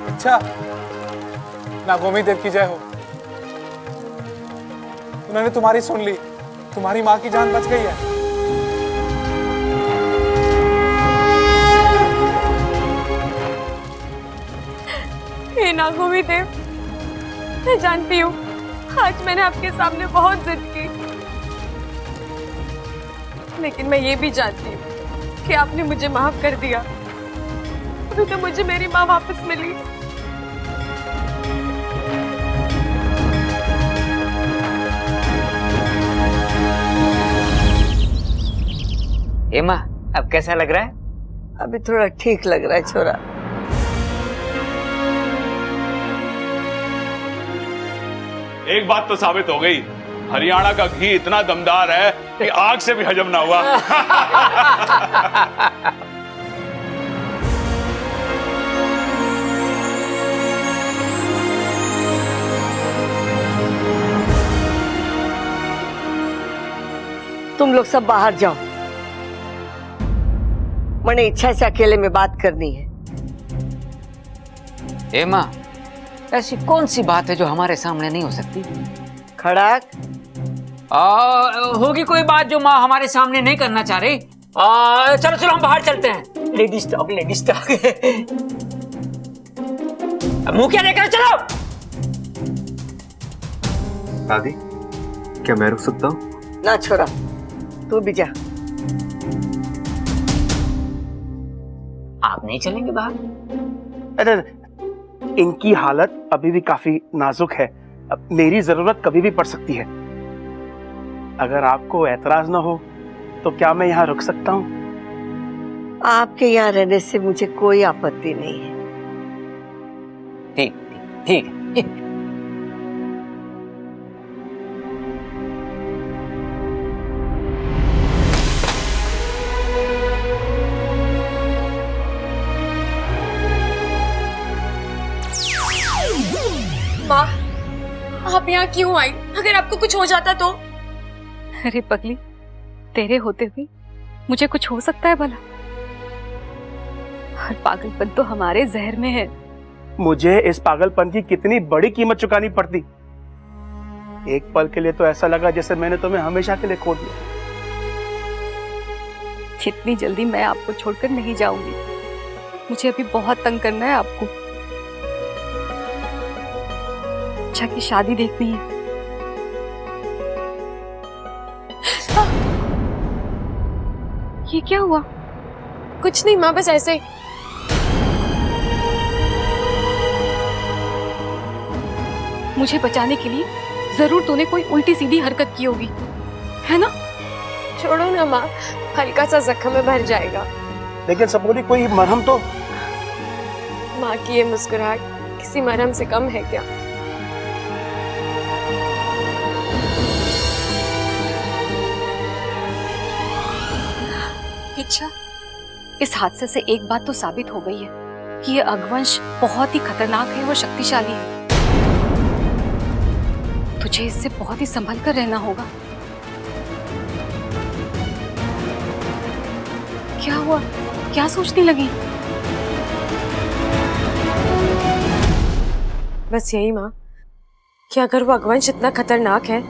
अच्छा, नागोमी देव की जय हो। उन्होंने तुम्हारी सुन ली, तुम्हारी माँ की जान बच गई है। हे नागोमी देव, मैं जानती हूँ आज मैंने आपके सामने बहुत जिद की, लेकिन मैं ये भी जानती हूँ कि आपने मुझे माफ कर दिया। अभी तो मुझे मेरी माँ वापस मिली। माँ, अब कैसा लग रहा है? अभी थोड़ा ठीक लग रहा है छोरा। एक बात तो साबित हो गई, हरियाणा का घी इतना दमदार है कि आग से भी हजम ना हुआ। तुम लोग सब बाहर जाओ, मैंने इच्छा से अकेले में बात करनी है। ए माँ, ऐसी कौन सी बात है जो हमारे सामने नहीं हो सकती? खड़ाक, होगी कोई बात जो माँ हमारे सामने नहीं करना चाह रही? चलो चलो हम बाहर चलते हैं। Ladies talk, ladies talk. मुंह क्या देख रहे हो? चलो। दादी, क्या मैं रुक सकता हूँ? ना छोरा, तू भी जा। आप नहीं चलेंगे बाहर? अरे इनकी हालत अभी भी काफी नाजुक है, अब मेरी जरूरत कभी भी पड़ सकती है। अगर आपको एतराज ना हो तो क्या मैं यहाँ रुक सकता हूँ? आपके यहाँ रहने से मुझे कोई आपत्ति नहीं है। ठीक ठीक ठीक। माँ, आप यहाँ क्यों आई? अगर आपको कुछ हो जाता तो? अरे पगली, तेरे होते हुए मुझे कुछ हो सकता है भला? हर पागलपन तो हमारे जहर में है। मुझे इस पागलपन की कितनी बड़ी कीमत चुकानी पड़ती। एक पल के लिए तो ऐसा लगा जैसे मैंने तुम्हें हमेशा के लिए खो दिया। जितनी जल्दी मैं आपको छोड़कर नहीं जाऊंगी। मुझे अभी बहुत तंग करना है आपको। अच्छा की शादी देखनी है। ये क्या हुआ? कुछ नहीं माँ, बस ऐसे ही। मुझे बचाने के लिए जरूर तूने कोई उल्टी सीधी हरकत की होगी, है ना? छोड़ो ना माँ, हल्का सा जख्म में भर जाएगा। लेकिन सबोरी कोई मरहम तो। माँ की ये मुस्कुराहट किसी मरहम से कम है क्या? अच्छा, इस हादसे से एक बात तो साबित हो गई है कि ये अगवंश बहुत ही खतरनाक है और शक्तिशाली है। तुझे इससे बहुत ही संभल कर रहना होगा। क्या हुआ? क्या सोचने लगी? बस यही माँ कि अगर वो अगवंश इतना खतरनाक है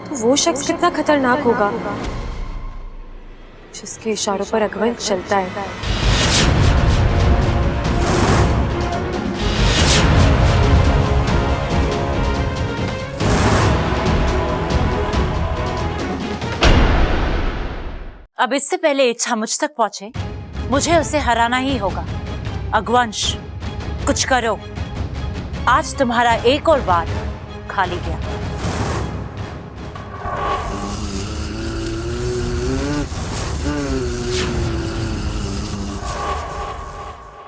तो वो शख्स कितना खतरनाक होगा जिसके इशारों पर अकबर चलता है। अब इससे पहले इच्छा मुझ तक पहुंचे, मुझे उसे हराना ही होगा। अगवंश, कुछ करो। आज तुम्हारा एक और वार खाली गया।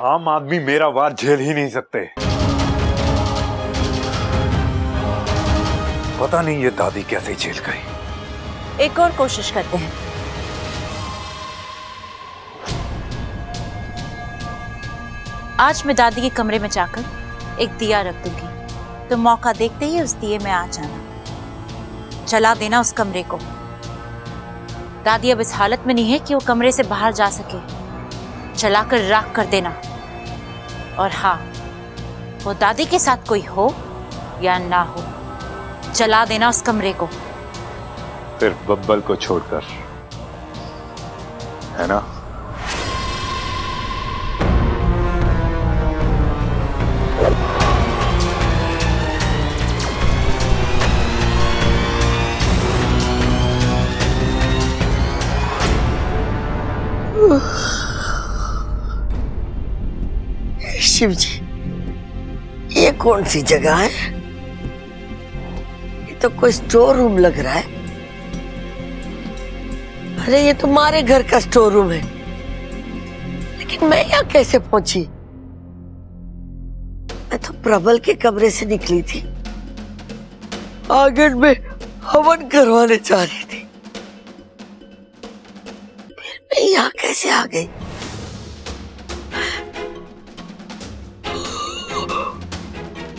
आम आदमी मेरा वार झेल ही नहीं सकते। पता नहीं ये दादी कैसे झेल गई। एक और कोशिश करते हैं। आज मैं दादी के कमरे में जाकर एक दिया रख दूंगी, तो मौका देखते ही उस दिए में आ जाना, जला देना उस कमरे को। दादी अब इस हालत में नहीं है कि वो कमरे से बाहर जा सके, जलाकर राख कर देना। और हाँ, वो दादी के साथ कोई हो या ना हो, जला देना उस कमरे को। फिर बब्बल को छोड़कर, है ना? शिव जी, ये कौन सी जगह है? ये तो कोई स्टोर रूम लग रहा है। अरे ये तो हमारे घर का स्टोर रूम है, लेकिन मैं यहाँ कैसे पहुंची? मैं तो प्रबल के कमरे से निकली थी, आंगन में हवन करवाने जा रही थी, फिर मैं यहाँ कैसे आ गई?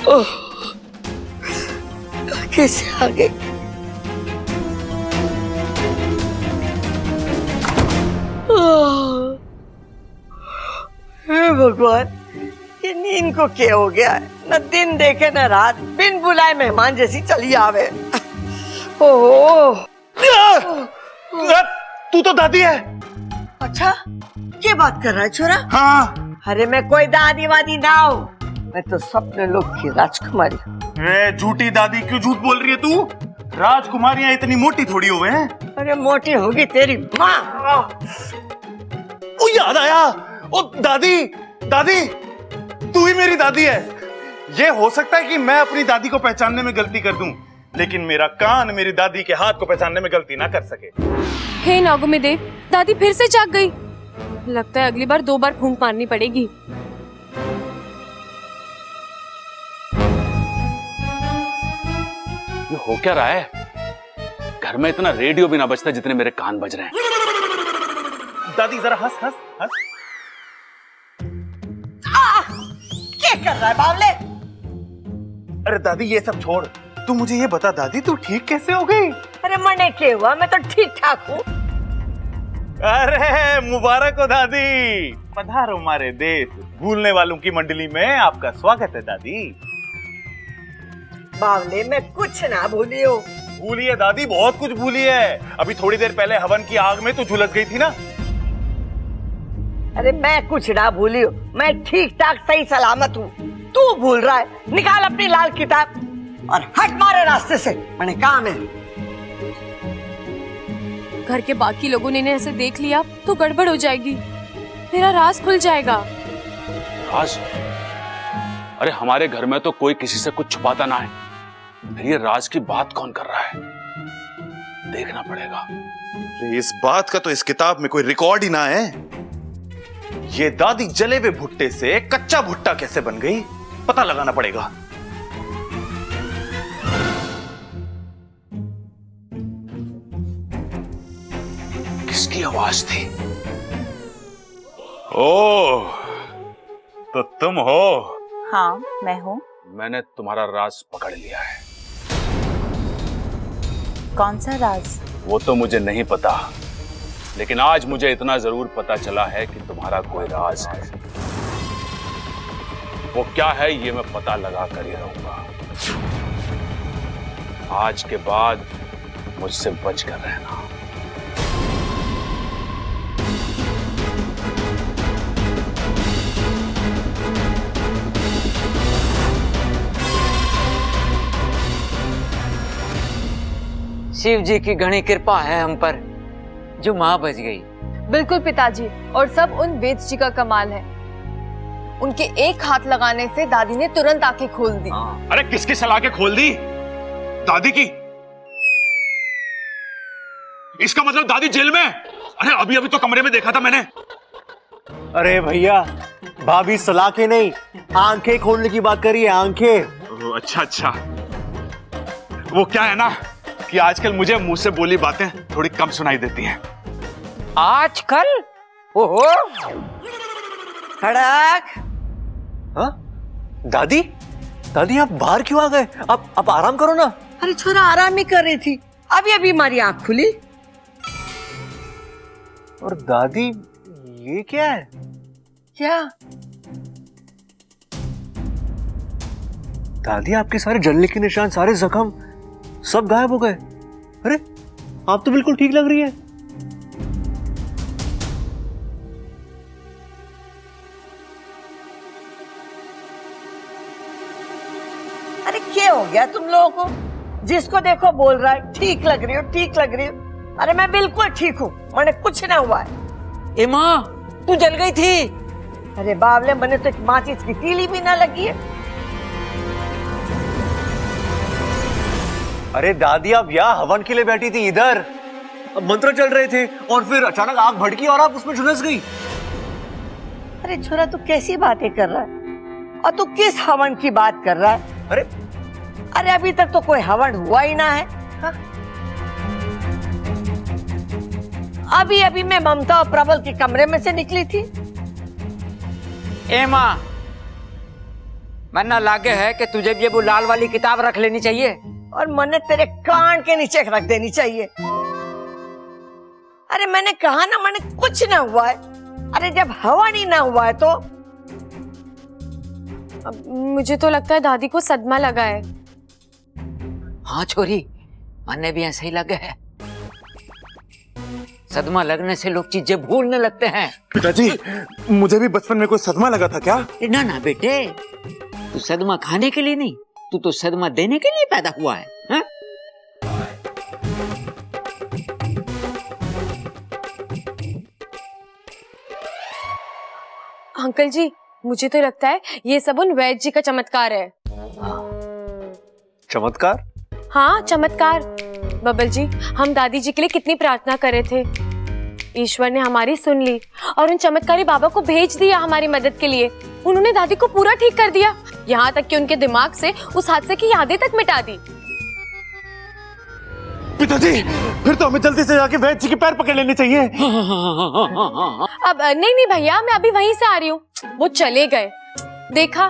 ओह, कैसे आ गई? हे भगवान, ये नींद को क्या हो गया है? न दिन देखे न रात, बिन बुलाए मेहमान जैसी चली आवे। ओहो, तू तो दादी है। अच्छा, क्या बात कर रहा है छोरा? हाँ। अरे मैं कोई दादी वादी ना हूँ, मैं तो सपने लोग की राजकुमारी। झूठी दादी, क्यों झूठ बोल रही है तू? राजकुमारियां इतनी मोटी थोड़ी हुए हैं। अरे मोटी होगी तेरी माँ। ओ याद आया, ओ दादी, दादी तू ही मेरी दादी है। ये हो सकता है कि मैं अपनी दादी को पहचानने में गलती कर दूं, लेकिन मेरा कान मेरी दादी के हाथ को पहचानने में गलती ना कर सके। हे नागुमी देव, दादी फिर से जाग गई। लगता है अगली बार 2 बार फूंक मारनी पड़ेगी। ये हो क्या रहा है? घर में इतना रेडियो भी ना बजता जितने मेरे कान बज रहे हैं। दादी जरा हंस हंस हंस। क्या कर रहा है बावले? अरे दादी ये सब छोड़, तू मुझे ये बता दादी, तू ठीक कैसे हो गई? अरे मने क्या हुआ? मैं तो ठीक ठाक हूँ। अरे मुबारक हो दादी, पधारो हमारे देश। भूलने वालों की मंडली में आपका स्वागत है दादी। बावले मैं कुछ ना भूली हूँ। भूली है दादी, बहुत कुछ भूली है। अभी थोड़ी देर पहले हवन की आग में तू झुलस गई थी ना। अरे मैं कुछ ना भूली हूँ, मैं ठीक ठाक सही सलामत हूँ। तू भूल रहा है। निकाल अपनी लाल किताब और हट मारे रास्ते से, मैंने काम है। घर के बाकी लोगों ने इन्हें ऐसे देख लिया तो गड़बड़ हो जाएगी, मेरा राज खुल जाएगा। राज? अरे हमारे घर में तो कोई किसी से कुछ छुपाता ना है, फिर ये राज की बात कौन कर रहा है? देखना पड़ेगा। इस बात का तो इस किताब में कोई रिकॉर्ड ही ना है। ये दादी जले हुए भुट्टे से कच्चा भुट्टा कैसे बन गई, पता लगाना पड़ेगा। किसकी आवाज थी? ओह, तो तुम हो? हाँ, मैं हूँ। मैंने तुम्हारा राज पकड़ लिया है। कौन सा राज? वो तो मुझे नहीं पता, लेकिन आज मुझे इतना जरूर पता चला है कि तुम्हारा कोई राज है। वो क्या है ये मैं पता लगा कर ही रहूंगा। आज के बाद मुझसे बच कर रहना। शिव जी की घनी कृपा है हम पर, जो माँ बच गई। बिल्कुल पिताजी, और सब उन वेद जी का कमाल है। उनके एक हाथ लगाने से दादी ने तुरंत आंखें खोल दी। अरे किसकी सलाह के खोल दी? दादी की? इसका मतलब दादी जेल में? अरे अभी अभी तो कमरे में देखा था मैंने। अरे भैया, भाभी सलाह के नहीं, आंखें खोलने की बात करी है, आंखें। अच्छा अच्छा, वो क्या है ना कि आजकल मुझे मुंह से बोली बातें थोड़ी कम सुनाई देती हैं। आजकल? ओहो, खड़क। हाँ? दादी, दादी आप बाहर क्यों आ गए? आप आराम करो ना। अरे छोरा, आराम ही कर रही थी, अभी अभी हमारी आंख खुली। और दादी, ये क्या है? क्या? दादी, आपके सारे जलने के निशान, सारे जख्म सब गायब हो गए। अरे आप तो बिल्कुल ठीक लग रही है। अरे क्या हो गया तुम लोगों को? जिसको देखो बोल रहा है ठीक लग रही हो, ठीक लग रही हो। अरे मैं बिल्कुल ठीक हूँ, मैंने कुछ ना हुआ है। ए माँ, तू जल गई थी। अरे बावले, मैंने तो एक माचिस की तीली भी ना लगी है। अरे दादी, आप यहाँ हवन के लिए बैठी थी, इधर मंत्र चल रहे थे और फिर अचानक आग भड़की और आप उसमें झुलस गई। अरे छोरा, तू कैसी बातें कर रहा है? और तू किस हवन की बात कर रहा है? अरे अभी तक तो कोई हवन हुआ ही ना है। हा? अभी अभी मैं ममता और प्रबल के कमरे में से निकली थी। ए माँ, मन्ना लागे है कि तुझे भी वो लाल वाली किताब रख लेनी चाहिए और मैंने तेरे कान के नीचे रख देनी चाहिए। अरे मैंने कहा ना, मैंने कुछ ना हुआ है। अरे जब हवन ही ना हुआ है तो मुझे तो लगता है दादी को सदमा लगा है। हाँ छोरी, मन्ने भी ऐसे ही लगे है। सदमा लगने से लोग चीजें भूलने लगते हैं। पिताजी, मुझे भी बचपन में कोई सदमा लगा था क्या? ना ना बेटे, तू सदमा खाने के लिए नहीं, तू तो सदमा देने के लिए पैदा हुआ है, हा? अंकल जी, मुझे तो लगता है ये सब उन वैद्य जी का चमत्कार है। चमत्कार? हाँ, चमत्कार। बबल जी, हम दादी जी के लिए कितनी प्रार्थना कर रहे थे, ईश्वर ने हमारी सुन ली और उन चमत्कारी बाबा को भेज दिया हमारी मदद के लिए। उन्होंने दादी को पूरा ठीक कर दिया, यहाँ तक कि उनके दिमाग से उस हादसे की यादें तक मिटा दी। पिताजी, फिर तो हमें जल्दी से जाके वैद्य जी के पैर पकड़ लेने चाहिए। अब नहीं भैया, मैं अभी वहीं से आ रही हूँ। वो चले गए, देखा,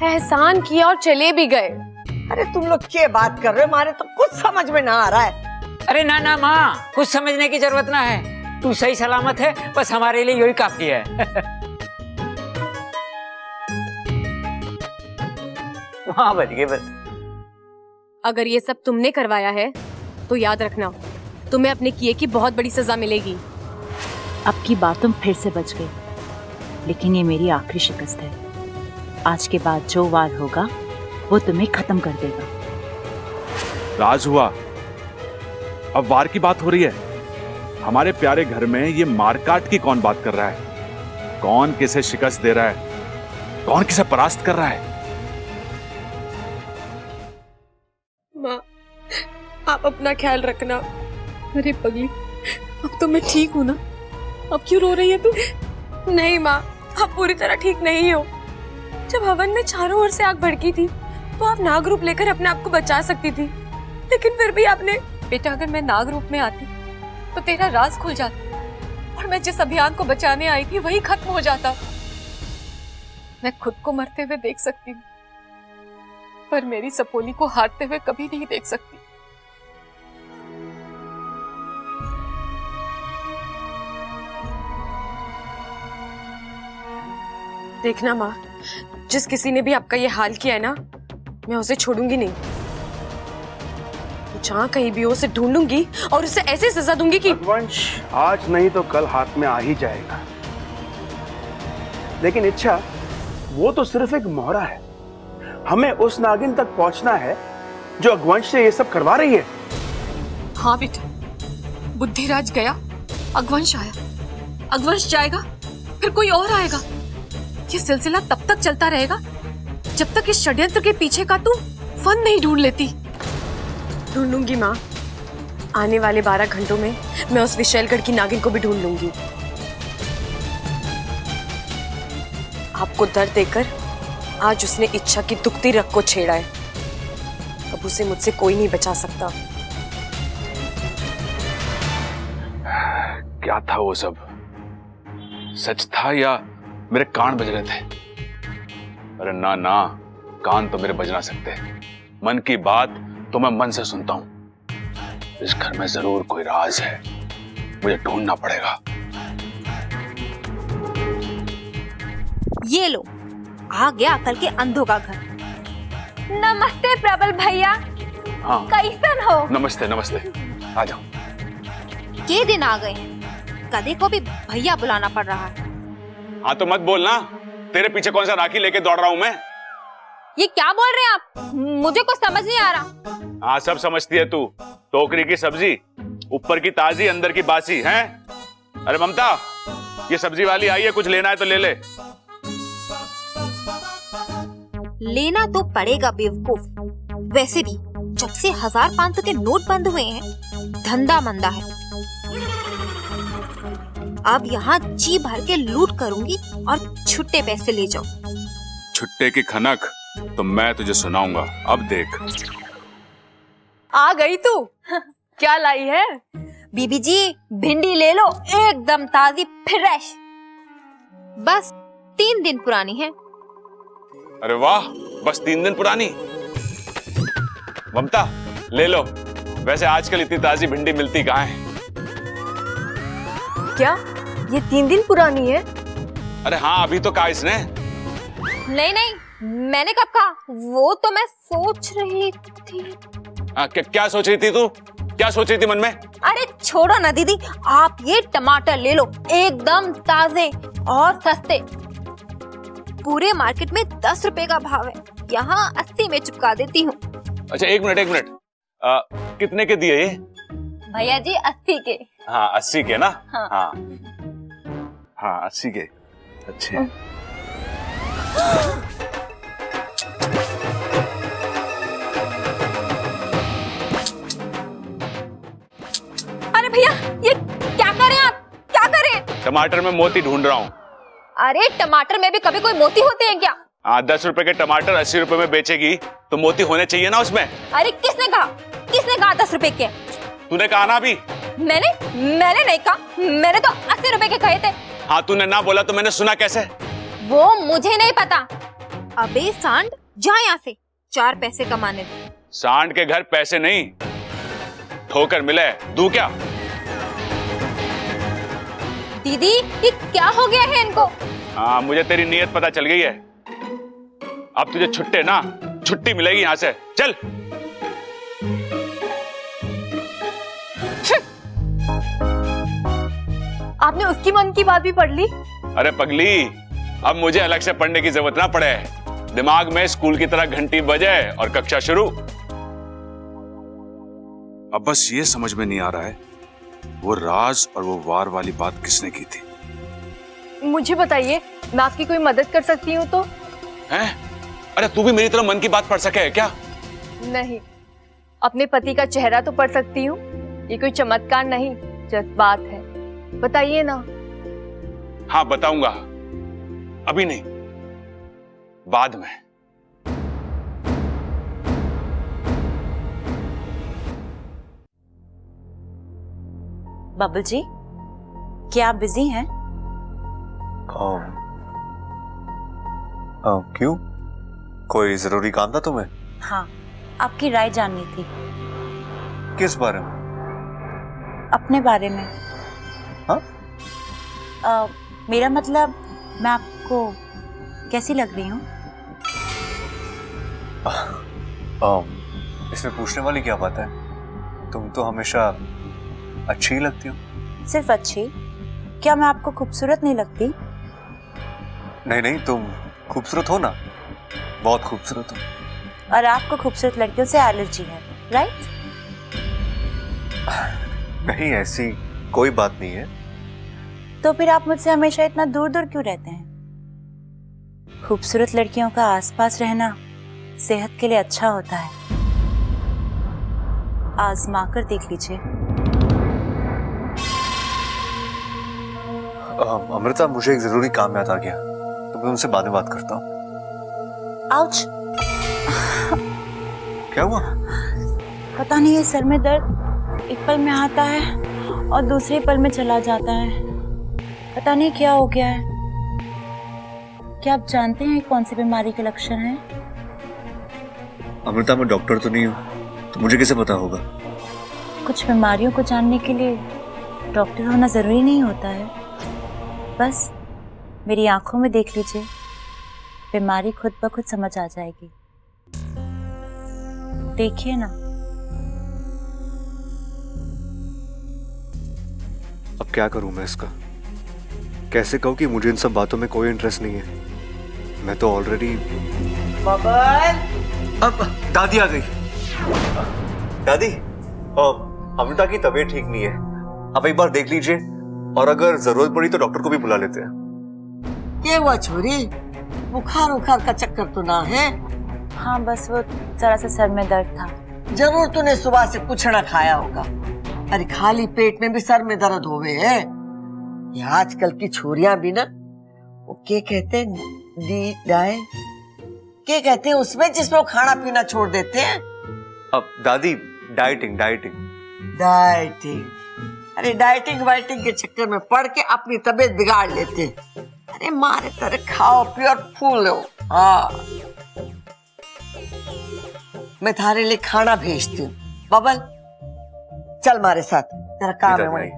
एहसान किया और चले भी गए। अरे तुम लोग क्या बात कर रहे हो? हमारे तो कुछ समझ में ना आ रहा है। अरे ना ना माँ, कुछ समझने की जरूरत ना है, तू सही सलामत है, बस हमारे लिए यही काफी है। वहाँ बच गए बस। अगर ये सब तुमने करवाया है तो याद रखना, तुम्हें अपने किए की बहुत बड़ी सजा मिलेगी। अब की बात तुम फिर से बच गई, लेकिन ये मेरी आखिरी शिकस्त है। आज के बाद जो वार होगा वो तुम्हें खत्म कर देगा। राज हुआ, अब वार की बात हो रही है। हमारे प्यारे घर में ये मारकाट की कौन बात कर रहा है? कौन किसे शिकस्त दे रहा है? कौन किसे परास्त कर रहा है? माँ, आप अपना ख्याल रखना। अरे पगली, अब तो मैं ठीक हूँ ना? अब क्यों रो रही है तू? नहीं माँ, आप पूरी तरह ठीक नहीं हो। जब हवन में चारों ओर से आग भड़की थी तो आप नाग रूप लेकर अपने आप को बचा सकती थी, लेकिन फिर भी आपने। बेटा, अगर मैं नाग रूप में आती तो तेरा राज खुल जाता और मैं जिस अभियान को बचाने आई थी वही खत्म हो जाता। मैं खुद को मरते हुए देख सकती हूँ, पर मेरी सपोली को हारते हुए कभी नहीं देख सकती। देखना माँ, जिस किसी ने भी आपका ये हाल किया है ना, मैं उसे छोड़ूंगी नहीं। जहाँ कहीं भी हो उसे ढूंढूंगी और उसे ऐसे सजा दूंगी कि रघुवंश आज नहीं तो कल हाथ में आ ही जाएगा। लेकिन इच्छा, वो तो सिर्फ एक मोहरा है। हमें उस नागिन तक पहुंचना है जो अघवंश से ये सब करवा रही है। हाँ बेटा, बुद्धिराज गया, अघवंश आया, अघवंश जाएगा, फिर कोई और आएगा। ये सिलसिला तब तक चलता रहेगा जब तक इस षड्यंत्र के पीछे का तू फन नहीं ढूंढ लेती। ढूंढूंगी माँ, आने वाले 12 घंटों में मैं उस विशैलगढ़ की नागिन को भी ढूंढ लूंगी। आपको दर्द देकर आज उसने इच्छा की दुखती रग को छेड़ा है। अब उसे मुझसे कोई नहीं बचा सकता। क्या था वो सब? सच था या मेरे कान बज रहे थे? अरे ना ना, कान तो मेरे बज ना सकते। मन की बात तो मैं मन से सुनता हूं। इस घर में जरूर कोई राज है, मुझे ढूंढना पड़ेगा। ये लो, आ गया अकल के अंधों का घर। नमस्ते प्रबल भैया। हाँ, कैसन हो? नमस्ते नमस्ते, आ जाओ। के दिन आ गए हैं, कदे को भी भैया बुलाना पड़ रहा है। हाँ तो मत बोलना, तेरे पीछे कौन सा राखी लेके दौड़ रहा हूं मैं? ये क्या बोल रहे हैं आप? मुझे कुछ समझ नहीं आ रहा। हाँ सब समझती है तू। टोकरी की सब्जी, ऊपर की ताजी अंदर की बासी है। अरे ममता, ये सब्जी वाली आई है, कुछ लेना है तो ले ले। लेना तो पड़ेगा बेवकूफ। वैसे भी जब से 1000-500 के नोट बंद हुए हैं, धंधा मंदा है। अब यहाँ जी भर के लूट करूंगी और छुट्टे पैसे ले जाओ। छुट्टे की खनक तो मैं तुझे सुनाऊंगा, अब देख। आ गई तू? क्या लाई है? बीबी जी, भिंडी ले लो, एकदम ताजी फ्रेश। बस 3 दिन पुरानी है। अरे वाह, बस 3 दिन पुरानी। ममता ले लो। वैसे आजकल इतनी ताजी भिंडी मिलती कहाँ है? क्या ये 3 दिन पुरानी है? अरे हाँ, अभी तो कहा इसने। नहीं नहीं, मैंने कब कहा? वो तो मैं सोच रही थी। क्या सोच रही थी तू? क्या सोच रही थी मन में? अरे छोड़ो ना दीदी, आप ये टमाटर ले लो, एकदम ताजे और सस्ते। पूरे मार्केट में 10 रुपए का भाव है, यहाँ 80 में चुका देती हूँ। अच्छा एक मिनट, कितने के दिए ये? भैया जी 80 के। हाँ 80 के ना? हाँ। हाँ 80 के, अच्छे। अरे भैया, ये क्या कर रहे हैं आप? क्या कर रहे हैं? टमाटर में मोती ढूंढ रहा हूँ। अरे टमाटर में भी कभी कोई मोती होते हैं क्या? 10 रुपए के टमाटर 80 रुपए में बेचेगी तो मोती होने चाहिए ना उसमें। अरे किसने कहा 10 रुपए के? तूने कहा ना अभी। मैंने नहीं कहा, मैंने तो 80 रुपए के कहे थे। हाँ तूने ना बोला तो मैंने सुना कैसे? वो मुझे नहीं पता। अबे सांड, जा यहाँ से, 4 पैसे कमाने दे। सांड के घर पैसे नहीं, ठोकर मिले दूं क्या? दीदी, ये क्या हो गया है इनको? हाँ मुझे तेरी नीयत पता चल गई है। अब तुझे छुट्टी मिलेगी यहाँ से, चल। आपने उसकी मन की बात भी पढ़ ली? अरे पगली, अब मुझे अलग से पढ़ने की जरूरत ना पड़े। दिमाग में स्कूल की तरह घंटी बजे और कक्षा शुरू। अब बस ये समझ में नहीं आ रहा है, वो राज और वो वार वाली बात किसने की थी? मुझे बताइए, मैं आपकी कोई मदद कर सकती हूँ तो? हैं? अरे तू भी मेरी तरह मन की बात पढ़ सके है क्या? नहीं, अपने पति का चेहरा तो पढ़ सकती हूँ। ये कोई चमत्कार नहीं, जज्बात है। बताइए ना। हाँ बताऊंगा, अभी नहीं, बाद में। बबल जी, क्या आप बिजी हैं? क्यों? कोई जरूरी काम था तुम्हें? हाँ, आपकी राय जाननी थी। किस बारे में? अपने बारे में। हाँ? मेरा मतलब, मैं आपको कैसी लग रही हूँ? इसमें पूछने वाली क्या बात है? तुम तो हमेशा अच्छी ही लगती हो। सिर्फ अच्छी? क्या मैं आपको खूबसूरत नहीं लगती? नहीं नहीं, तुम खूबसूरत हो ना, बहुत खूबसूरत हो। और आपको खूबसूरत लड़कियों से एलर्जी है, राइट? नहीं, ऐसी कोई बात नहीं है। तो फिर आप मुझसे हमेशा इतना दूर दूर क्यों रहते हैं? खूबसूरत लड़कियों का आसपास रहना सेहत के लिए अच्छा होता है, आजमा कर देख लीजिए। अमृता, मुझे एक जरूरी काम याद आ गया, तो मैं उनसे बाद में बात करता हूँ। आउच! क्या हुआ? पता नहीं, ये सर में दर्द एक पल में आता है और दूसरे पल में चला जाता है। पता नहीं क्या हो गया है। क्या आप जानते हैं कौन सी बीमारी के लक्षण हैं? अमृता, मैं डॉक्टर तो नहीं हूँ, तो मुझे कैसे पता होगा? कुछ बीमारियों को जानने के लिए डॉक्टर होना जरूरी नहीं होता है। बस मेरी आंखों में देख लीजिए, बीमारी खुद ब खुद समझ आ जाएगी। देखिए ना। अब क्या करूं मैं इसका? कैसे कहूं कि मुझे इन सब बातों में कोई इंटरेस्ट नहीं है? मैं तो ऑलरेडी। बबल! अब दादी आ गई। दादी, अमृता की तबीयत ठीक नहीं है, आप एक बार देख लीजिए, और अगर जरूरत पड़ी तो डॉक्टर को भी बुला लेते हैं। क्या हुआ छोरी? बुखार उखार का चक्कर तो ना है? हाँ, बस वो जरा सा सर में दर्द था। जरूर तूने सुबह से कुछ ना खाया होगा। अरे खाली पेट में भी सर में दर्द होवे है। ये आजकल की छोरियां भी ना, वो क्या कहते हैं, क्या कहते हैं उसमें, जिसमें वो खाना पीना छोड़ देते हैं। अब दादी, डाइटिंग डाइटिंग डाइटिंग? अरे डाइटिंग वाइटिंग के चक्कर में पड़ के अपनी तबीयत बिगाड़ लेते। अरे मारे तरह खाओ पियो और फूलो। हाँ, मैं थारे लिए खाना भेजती हूँ। बबल, चल मारे साथ, तेरा काम है वहीं।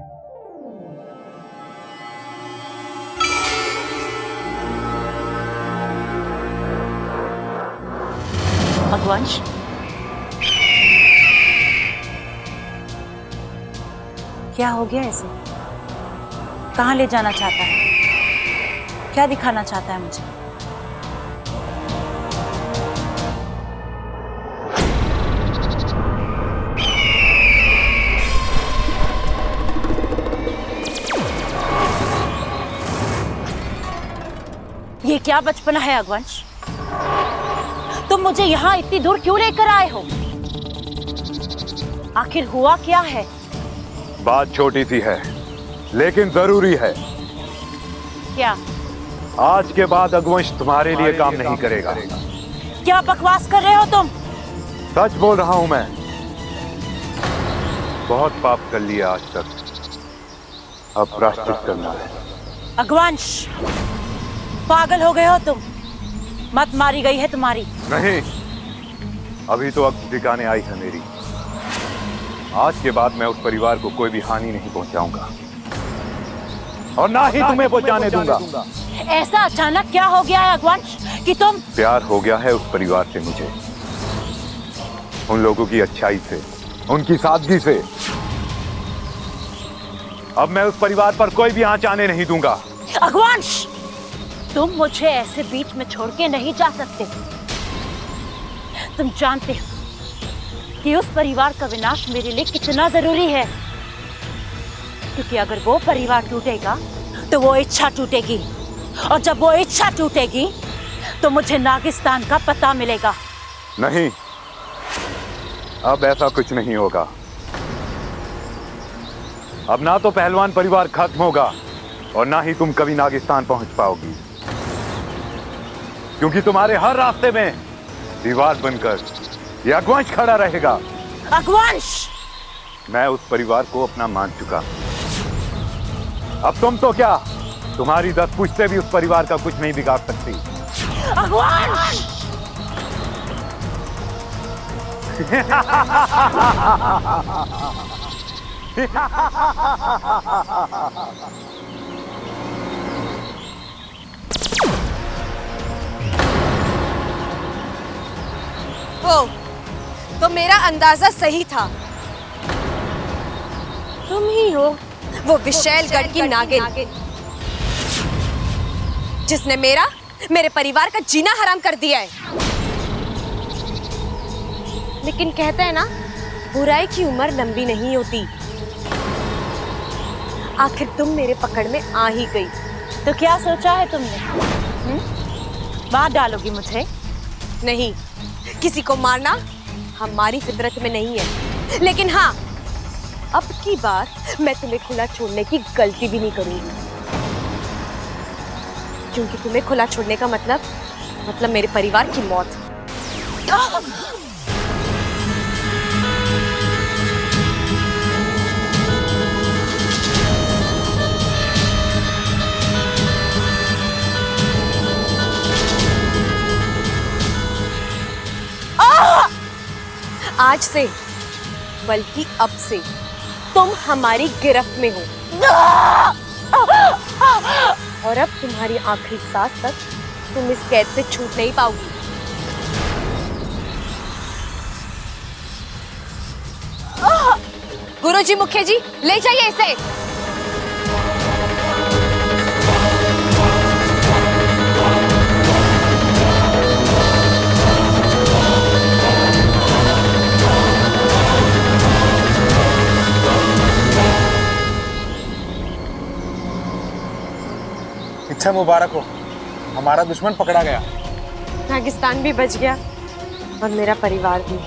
भगवंश, क्या हो गया इसे? कहाँ ले जाना चाहता है? क्या दिखाना चाहता है मुझे? ये क्या बचपना है अगवंश? तुम मुझे यहाँ इतनी दूर क्यों लेकर आए हो? आखिर हुआ क्या है? बात छोटी सी है लेकिन जरूरी है। क्या? आज के बाद अगवंश तुम्हारे लिए काम नहीं करेगा। क्या बकवास कर रहे हो तुम? सच बोल रहा हूं मैं। बहुत पाप कर लिया आज तक, अब प्रायश्चित करना है। अगवंश, पागल हो गए हो तुम? मत मारी गई है तुम्हारी? नहीं, अभी तो अब ठिकाने आई है मेरी। आज के बाद मैं उस परिवार को कोई भी हानि नहीं पहुंचाऊंगा और ना ही तुम्हें पहुंचाने दूंगा। ऐसा अचानक क्या हो गया है अगवंश कि तुम? प्यार हो गया है उस परिवार से मुझे, उन लोगों की अच्छाई से, उनकी सादगी से। अब मैं उस परिवार पर कोई भी आंच आने नहीं दूंगा। अगवंश, तुम मुझे ऐसे बीच में छोड़ के नहीं जा सकते। तुम जानते हो कि उस परिवार का विनाश मेरे लिए कितना जरूरी है, क्योंकि अगर वो परिवार टूटेगा तो वो इच्छा टूटेगी, और जब वो इच्छा टूटेगी तो मुझे नागिस्तान का पता मिलेगा। नहीं, अब ऐसा कुछ नहीं होगा। अब ना तो पहलवान परिवार खत्म होगा और ना ही तुम कभी नागिस्तान पहुंच पाओगी, क्योंकि तुम्हारे हर रास्ते में दीवार बनकर ये अगवंश खड़ा रहेगा। अगवंश! मैं उस परिवार को अपना मान चुका। अब तुम तो क्या, तुम्हारी 10 पुश्तें भी उस परिवार का कुछ नहीं बिगाड़ सकती। अगवंश! ओ, तो मेरा अंदाजा सही था। तुम ही हो वो विशैलगढ़ की नागिन जिसने मेरे परिवार का जीना हराम कर दिया है। लेकिन कहते हैं ना, बुराई की उम्र लंबी नहीं होती। आखिर तुम मेरे पकड़ में आ ही गई। तो क्या सोचा है तुमने? मार डालोगी मुझे? नहीं, किसी को मारना हमारी फितरत में नहीं है। लेकिन हाँ, अब की बार मैं तुम्हें खुला छोड़ने की गलती भी नहीं करूंगी, क्योंकि तुम्हें खुला छोड़ने का मतलब मेरे परिवार की मौत। आज से, बल्कि अब से तुम हमारी गिरफ्त में हो और अब तुम्हारी आखिरी सांस तक तुम इस कैद से छूट नहीं पाओगी। गुरुजी, मुखिया जी, ले जाइए इसे। इच्छा मुबारक हो, हमारा दुश्मन पकड़ा गया। नागिस्तान भी बच गया और मेरा परिवार भी।